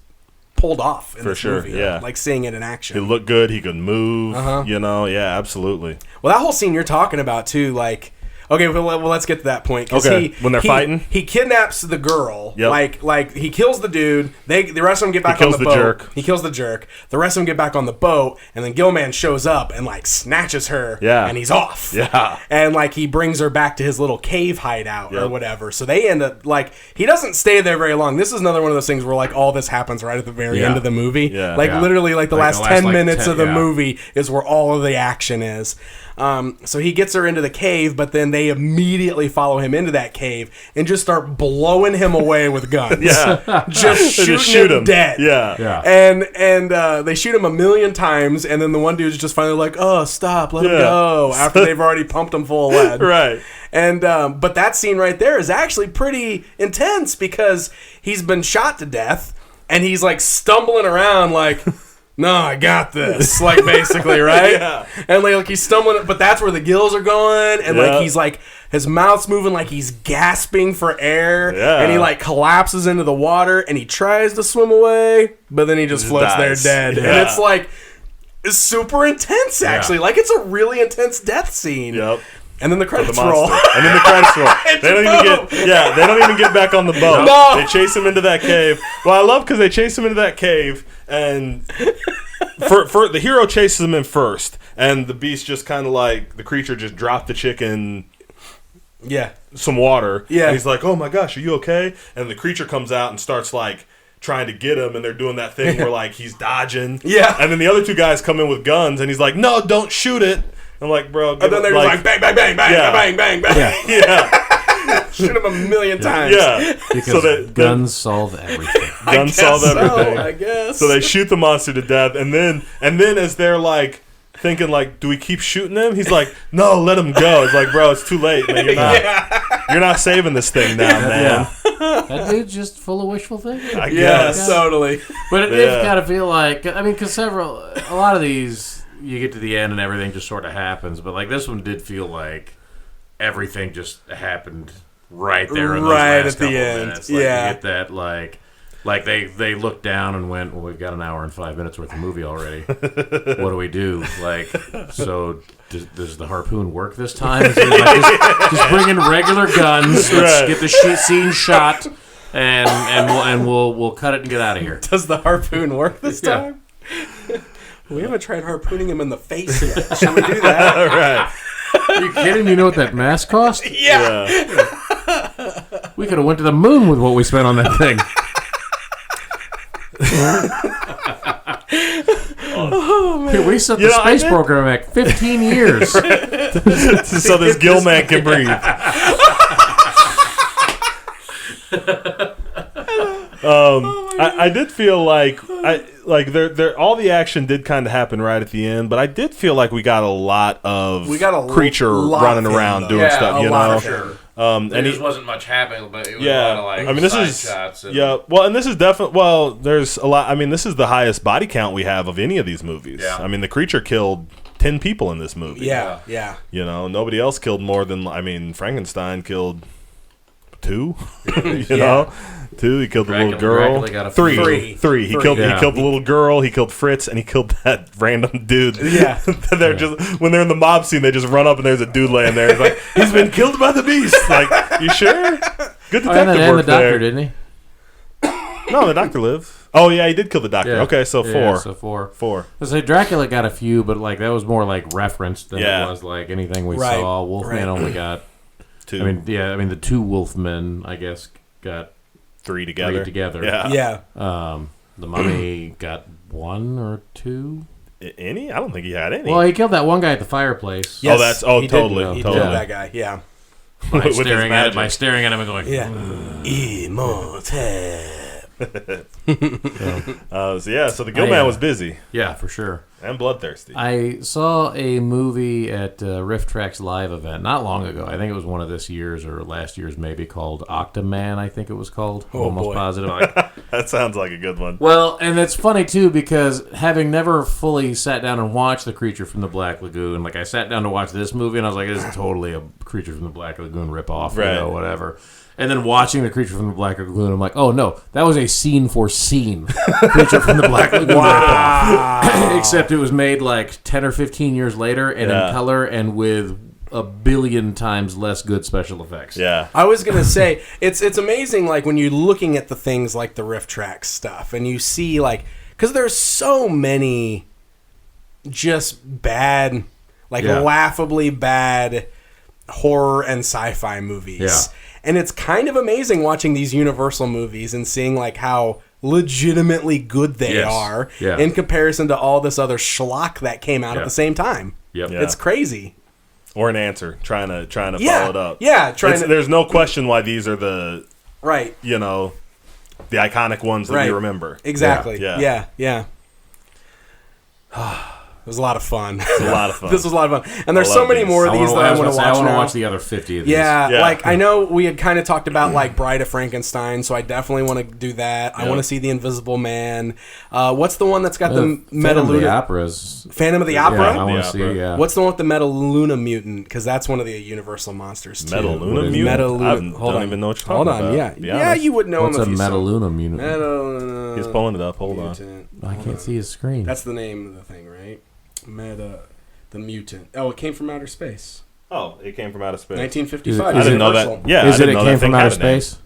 pulled off in this movie. Like seeing it in action. He looked good. He could move. You know, absolutely. Well, that whole scene you're talking about too, like. Okay, well, let's get to that point. When they're fighting, he kidnaps the girl. Yep. Like he kills the dude. The rest of them get back on the boat. Jerk. He kills the jerk. The rest of them get back on the boat, and then Gilman shows up and like snatches her. Yeah. And he's off. Yeah. And like he brings her back to his little cave hideout or whatever. So they end up like he doesn't stay there very long. This is another one of those things where like all this happens right at the very end of the movie. Yeah. Like literally like the last 10 minutes of the movie is where all of the action is. So he gets her into the cave, but then they immediately follow him into that cave and just start blowing him away with guns. just shoot him dead. And they shoot him a million times, and then the one dude's just finally like, "Oh, stop, let him go." After they've already pumped him full of lead. Right. And but that scene right there is actually pretty intense because he's been shot to death, and he's like stumbling around like. No, I got this. Like basically, right? And like he's stumbling, but that's where the gills are going, and like he's like his mouth's moving like he's gasping for air, and he like collapses into the water, and he tries to swim away, but then he just floats there dead, and it's like it's super intense actually. Like it's a really intense death scene. And then the credits roll. And then the credits roll. They don't even get back on the boat. No. They chase him into that cave. Well, I love because they chase him into that cave, and for the hero chases him in first, and the beast just kind of like the creature just dropped the chicken. Some water. And he's like, "Oh my gosh, are you okay?" And the creature comes out and starts like trying to get him, and they're doing that thing where like he's dodging. And then the other two guys come in with guns, and he's like, "No, don't shoot it." I'm like, bro. And then they're like, bang, bang, bang, bang, bang, bang, bang. Shoot him a million times. Because guns solve everything. Guns solve everything. I guess. So they shoot the monster to death, and then as they're like thinking like, do we keep shooting him? He's like, no, let him go. It's like, bro, it's too late, man. You're not saving this thing now, man. That dude's just full of wishful thinking. I guess. Totally. But it's got to feel like, I mean, because a lot of these. You get to the end and everything just sort of happens, but like this one did feel like everything just happened right there in those last couple minutes. Like, you get that like they looked down and went, well, we've got an hour and 5 minutes worth of movie already. What do we do? Like, so does the harpoon work this time? Is it like just bring in regular guns. Let's get the scene shot, and we'll cut it and get out of here. Does the harpoon work this time? We haven't tried harpooning him in the face yet. Shall we do that? Right. Are you kidding? You know what that mask cost? Yeah. We could have went to the moon with what we spent on that thing. Here, we set the space program back 15 years. So this Gilman can breathe. I did feel like there all the action did kind of happen right at the end, but I did feel like we got a lot of creature running around doing stuff, you know. Sure. And just wasn't much happening, but it was a lot of like this side is shots. And well, and this is definitely there's a lot. I mean, this is the highest body count we have of any of these movies. Yeah. I mean, the creature killed 10 people in this movie. Yeah. You know, nobody else killed more than Frankenstein killed 2. you know. 2, he killed the little Dracula girl. got a 3. He killed the little girl. He killed Fritz, and he killed that random dude. Yeah. They're just when they're in the mob scene, they just run up and there's a dude laying there. He's like, he's been killed by the beast. Like, you sure? Good detective and work the doctor, there. didn't he? No, the doctor lived. Oh yeah, he did kill the doctor. Yeah. Okay, so 4. Yeah, so 4. 4. I say Dracula got a few, but like that was more like reference than Yeah. it was like anything we Right. saw. Wolfman only got 2. I mean the 2 Wolfmen I guess got 3 together. 3 together. Yeah. Yeah. The Mummy got 1 or 2. Any? I don't think he had any. Well, he killed that one guy at the fireplace. Yes, Oh, he totally. Did. He Totally. killed that guy. Yeah. By With his staring at him and going, Yeah. Immortal. So the Gill Man was busy yeah, for sure. and bloodthirsty. I saw a movie at Riff Track's live event not long ago. I think it was one of this year's or last year's maybe called Octoman, I think it was called. Oh, Almost boy. positive. That sounds like a good one. Well, and it's funny too because having never fully sat down and watched The Creature from the Black Lagoon, like I sat down to watch this movie and I was like, this is totally a Creature from the Black Lagoon ripoff, Right. whatever. And then watching The Creature from the Black Lagoon, I'm like, oh no, that was a scene for scene Creature from the Black Lagoon ripoff. Except it was made like 10 or 15 years later and in color and with a billion times less good special effects. Yeah. I was gonna say it's amazing, like when you're looking at the things like the Riff Track stuff, and you see like because there's so many just bad, like laughably bad horror and sci-fi movies. Yeah. And it's kind of amazing watching these Universal movies and seeing like how legitimately good they are in comparison to all this other schlock that came out at the same time. Yep. Yeah. It's crazy. Or an answer, trying to follow it up. Yeah, There's no question why these are the right. the iconic ones that you remember. Exactly. Yeah. Yeah. It was a lot of fun. It's a lot of fun. This was a lot of fun. And there's I so love many these. more of these that I want to watch I want to now. watch the other 50 of these. Yeah, Yeah. like I know we had kind of talked about like Bride of Frankenstein, so I definitely want to do that. I want to see The Invisible Man. What's the one that's got the Phantom of the Metaluna? Operas. Phantom of the Yeah, Opera? I want to The see, yeah. What's the one with the Metaluna mutant? Because that's one of the Universal monsters too. Metaluna mutant? Metaluna. I Hold don't on. even know what you're Hold talking on. about. Be Yeah, honest. you would know What's him a if you saw him. Metaluna mutant? Metaluna. He's pulling it up. Hold on. Mutant. I can't see his screen. That's the name of the thing, right? The mutant. Oh, it came from outer space. Oh, it came from outer space. 1955. I didn't know that. Universal. Yeah, Is I it didn't it know came that thing from outer had a name. space?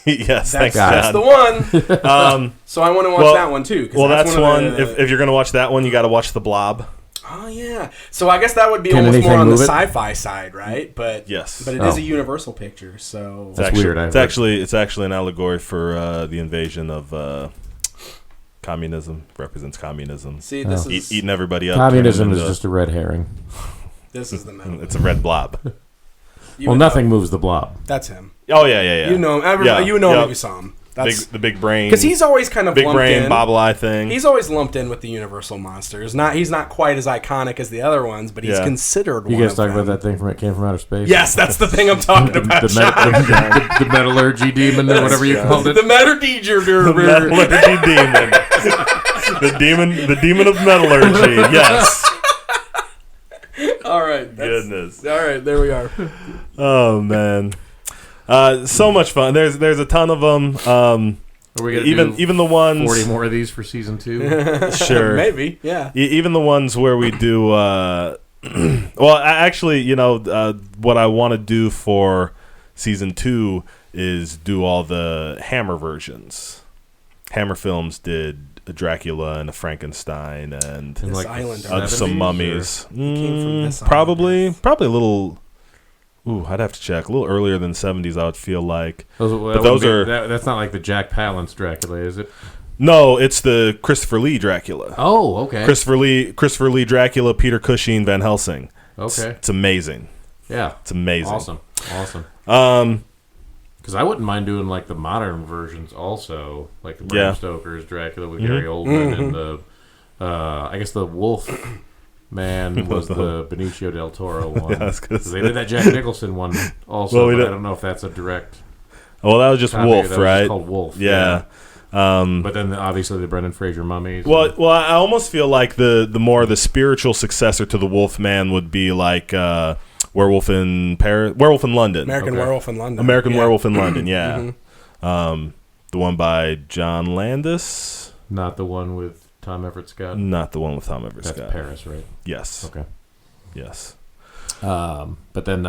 Yes, thanks That's God. the one. So I want to watch Well- that one too. 'cause Well, that's one. of the- If you're gonna watch that one, you got to watch The Blob. Oh yeah. So I guess that would be Can almost more anything on the move it? sci-fi side, right? But Yes. But it is Oh. a Universal picture, so It's That's actually, weird, I It's heard. actually an allegory for the invasion of communism. Represents communism. see this is Eating everybody up. Communism turning is into- just a red herring. this is the metal. It's a red blob. You Well, would nothing know. moves the blob. That's him. Oh yeah. You know him. Yeah, You know him yep. if you saw him. That's the big brain. because he's always kind of big lumped brain in. bobble eye thing. He's always lumped in with the Universal monsters. He's not quite as iconic as the other ones, but he's Yeah. considered You one guys of talking them. about that thing from it came from outer space? Yes, that's the thing I'm talking about. the metallurgy demon or whatever you called it. The metallurgy the metallurgy demon. The demon of metallurgy. Yes. All right. Goodness. All right, there we are. Oh man. So much fun. There's a ton of them. Are we gonna Even the ones 40 more of these for season 2? sure. Maybe, yeah. Even the ones where we do well, actually, what I want to do for season 2 is do all the Hammer versions. Hammer Films did a Dracula and a Frankenstein and In This like island, the some 70s, mummies. came from this island. Probably a little. Ooh, I'd have to check. A little earlier than 70s, I would feel like. Those are that's not like the Jack Palance Dracula, is it? No, it's the Christopher Lee Dracula. Oh, okay. Christopher Lee Dracula, Peter Cushing, Van Helsing. Okay. It's amazing. Yeah. It's amazing. Awesome. Because I wouldn't mind doing like the modern versions also, like the Bram Stoker's Dracula with Gary Oldman and the, I guess the Wolf Man was the Benicio del Toro one. Yeah, I was gonna They did that Jack Nicholson one also, but I don't know if that's a direct. Well, that was just copy. Wolf, That was right? just called Wolf. Yeah. But then obviously the Brendan Fraser mummies. Well, I almost feel like the more the spiritual successor to the Wolfman would be like Werewolf in London. American Werewolf in London. Werewolf in London, yeah. The one by John Landis. Not the one with Tom Everett Scott? Not the one with Tom Everett Scott. That's Paris, right? Yes. Okay. Yes. But then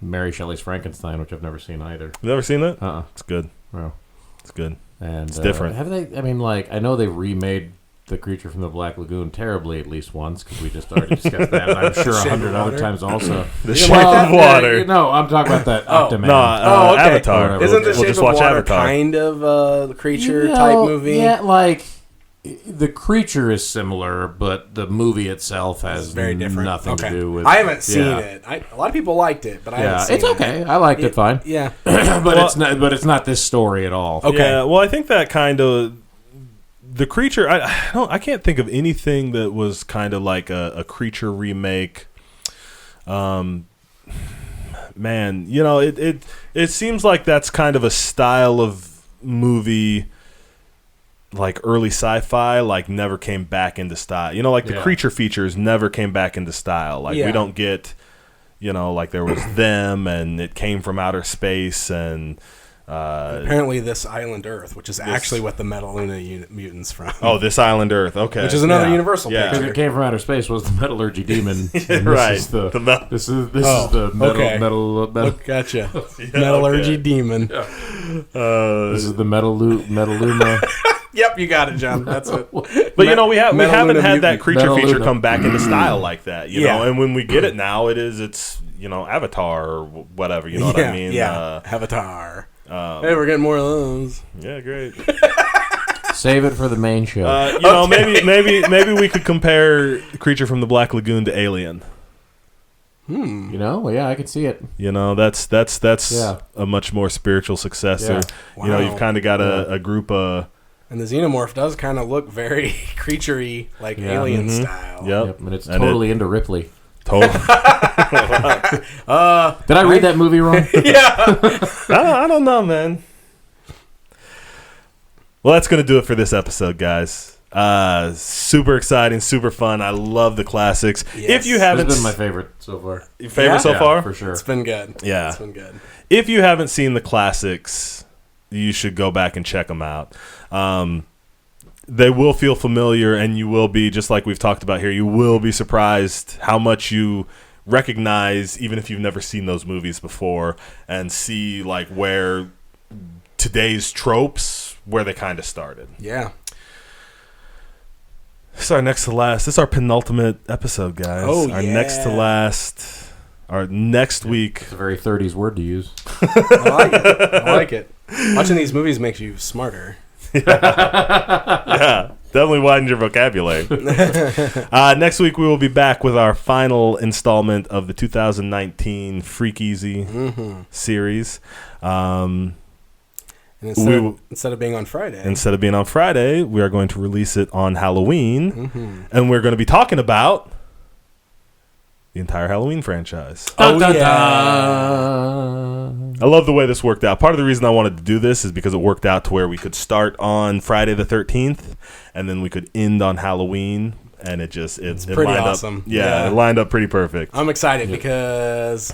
Mary Shelley's Frankenstein, which I've never seen either. You ever seen it? Uh-uh. It's good. Wow. It's good. And it's different. Have they? I mean, like, I know they remade The Creature from the Black Lagoon terribly at least once, because we just already discussed that. And I'm sure 100 other times also. The Shape of Water. No, I'm talking about that Octoman. No, okay. Avatar. Isn't the we'll Shape just of watch Water Avatar. kind of the creature type movie? Yeah, like, the creature is similar, but the movie itself has very different. Nothing to do with. I haven't seen it. A lot of people liked it, but I haven't seen it. It's okay. I liked it fine. Yeah, but it's not this story at all. Okay. Yeah, well, I think that kind of the creature. I can't think of anything that was kind of like a creature remake. Man, it seems like that's kind of a style of movie. Like early sci-fi, like never came back into style. Like the creature features never came back into style. Like we don't get, like there was them and it came from outer space and apparently this island Earth, which is actually what the Metaluna mutants from. Oh, this island Earth, okay, which is another Universal picture. Because it came from outer space was the metallurgy demon. Right. This is the metal. Gotcha. Metallurgy demon. Yeah. This is the metaluma. Yep, you got it, John. That's it. But we haven't had that creature feature come back into style like that, you know. And when we get it now, it's Avatar or whatever. You know what I mean? Yeah. Avatar. Hey, we're getting more of those. Yeah, great. Save it for the main show. Maybe we could compare Creature from the Black Lagoon to Alien. I can see it. That's a much more spiritual successor. Yeah. Wow. You've kind of got a group of. And the xenomorph does kind of look very creaturey, like Alien style. Yep. And it's totally into Ripley. Totally. Did I read that movie wrong? Yeah. I don't know, man. Well, that's going to do it for this episode, guys. Super exciting, super fun. I love the classics. Yes. If you haven't, It's been my favorite so far. Your favorite so far? For sure. It's been good. Yeah. It's been good. If you haven't seen the classics, you should go back and check them out. They will feel familiar, and you will be, just like we've talked about here, you will be surprised how much you recognize, even if you've never seen those movies before, and see like where today's tropes, where they kind of started. Yeah. This is our next to last. This is our penultimate episode, guys. Our next to last. Our next week. It's a very 30s word to use. I like it. Watching these movies makes you smarter. Yeah, definitely widens your vocabulary. Next week we will be back with our final installment of the 2019 Freak Easy series. And instead of being on Friday, we are going to release it on Halloween, and we're going to be talking about the entire Halloween franchise. I love the way this worked out. Part of the reason I wanted to do this is because it worked out to where we could start on Friday the 13th, and then we could end on Halloween, and it pretty lined awesome. Up. Yeah, it lined up pretty perfect. I'm excited because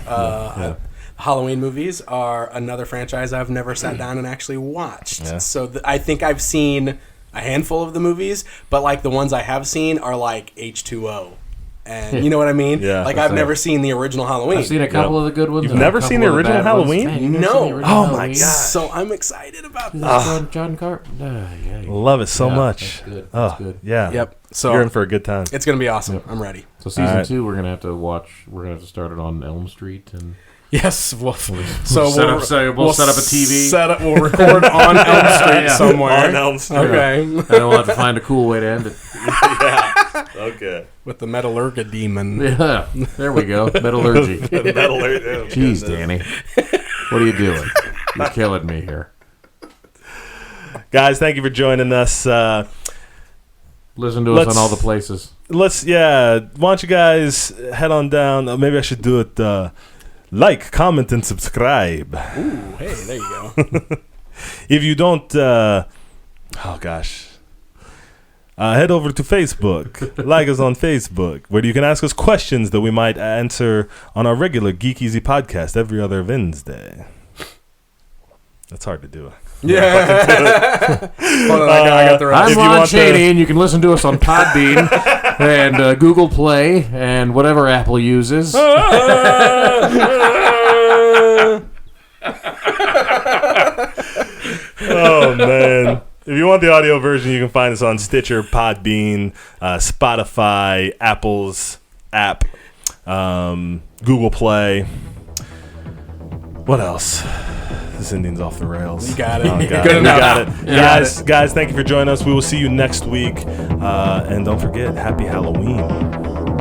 Halloween movies are another franchise I've never sat down and actually watched. Yeah. So I think I've seen a handful of the movies, but like the ones I have seen are like H2O. And you know what I mean? Yeah. Like I've never seen the original Halloween. I've seen a couple of the good ones. You've never seen the original Halloween? Man, no. Oh my god! So I'm excited about that. John Carpenter. Love it so much. That's good. That's good. Yeah. Yep. So you're in for a good time. It's gonna be awesome. Yep. I'm ready. So season 2, we're gonna have to watch. We're gonna have to start it on Elm Street and. Yes, we'll set up a TV. We'll record on Elm Street somewhere. On Elm Street. Okay. And then we'll have to find a cool way to end it. Yeah. Okay. With the Metallurga demon. Yeah. There we go. Metallurgy. Jeez, Danny. What are you doing? You're killing me here. Guys, thank you for joining us. Listen to us on all the places. Why don't you guys head on down? Maybe I should do it. Like, comment, and subscribe. Ooh, hey, there you go. If you don't, head over to Facebook. Like us on Facebook, where you can ask us questions that we might answer on our regular Geek Easy podcast every other Wednesday. That's hard to do. Yeah. Hold on, I got the right. I'm Ron Chaney, and you can listen to us on Podbean and Google Play and whatever Apple uses. Oh, man. If you want the audio version, you can find us on Stitcher, Podbean, Spotify, Apple's app, Google Play. What else? This Indian's off the rails. You got it. Oh, Good enough. Got it. Guys, thank you for joining us. We will see you next week. And don't forget, happy Halloween.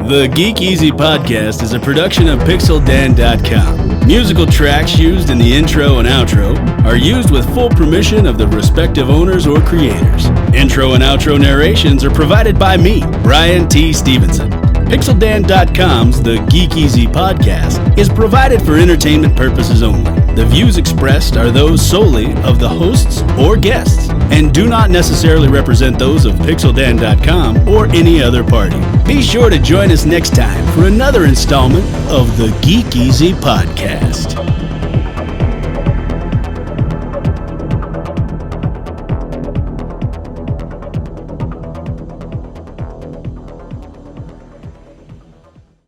The Geek Easy Podcast is a production of PixelDan.com. Musical tracks used in the intro and outro are used with full permission of the respective owners or creators. Intro and outro narrations are provided by me, Brian T. Stevenson. PixelDan.com's The Geek Easy Podcast is provided for entertainment purposes only. The views expressed are those solely of the hosts or guests and do not necessarily represent those of PixelDan.com or any other party. Be sure to join us next time for another installment of the Geek Easy Podcast.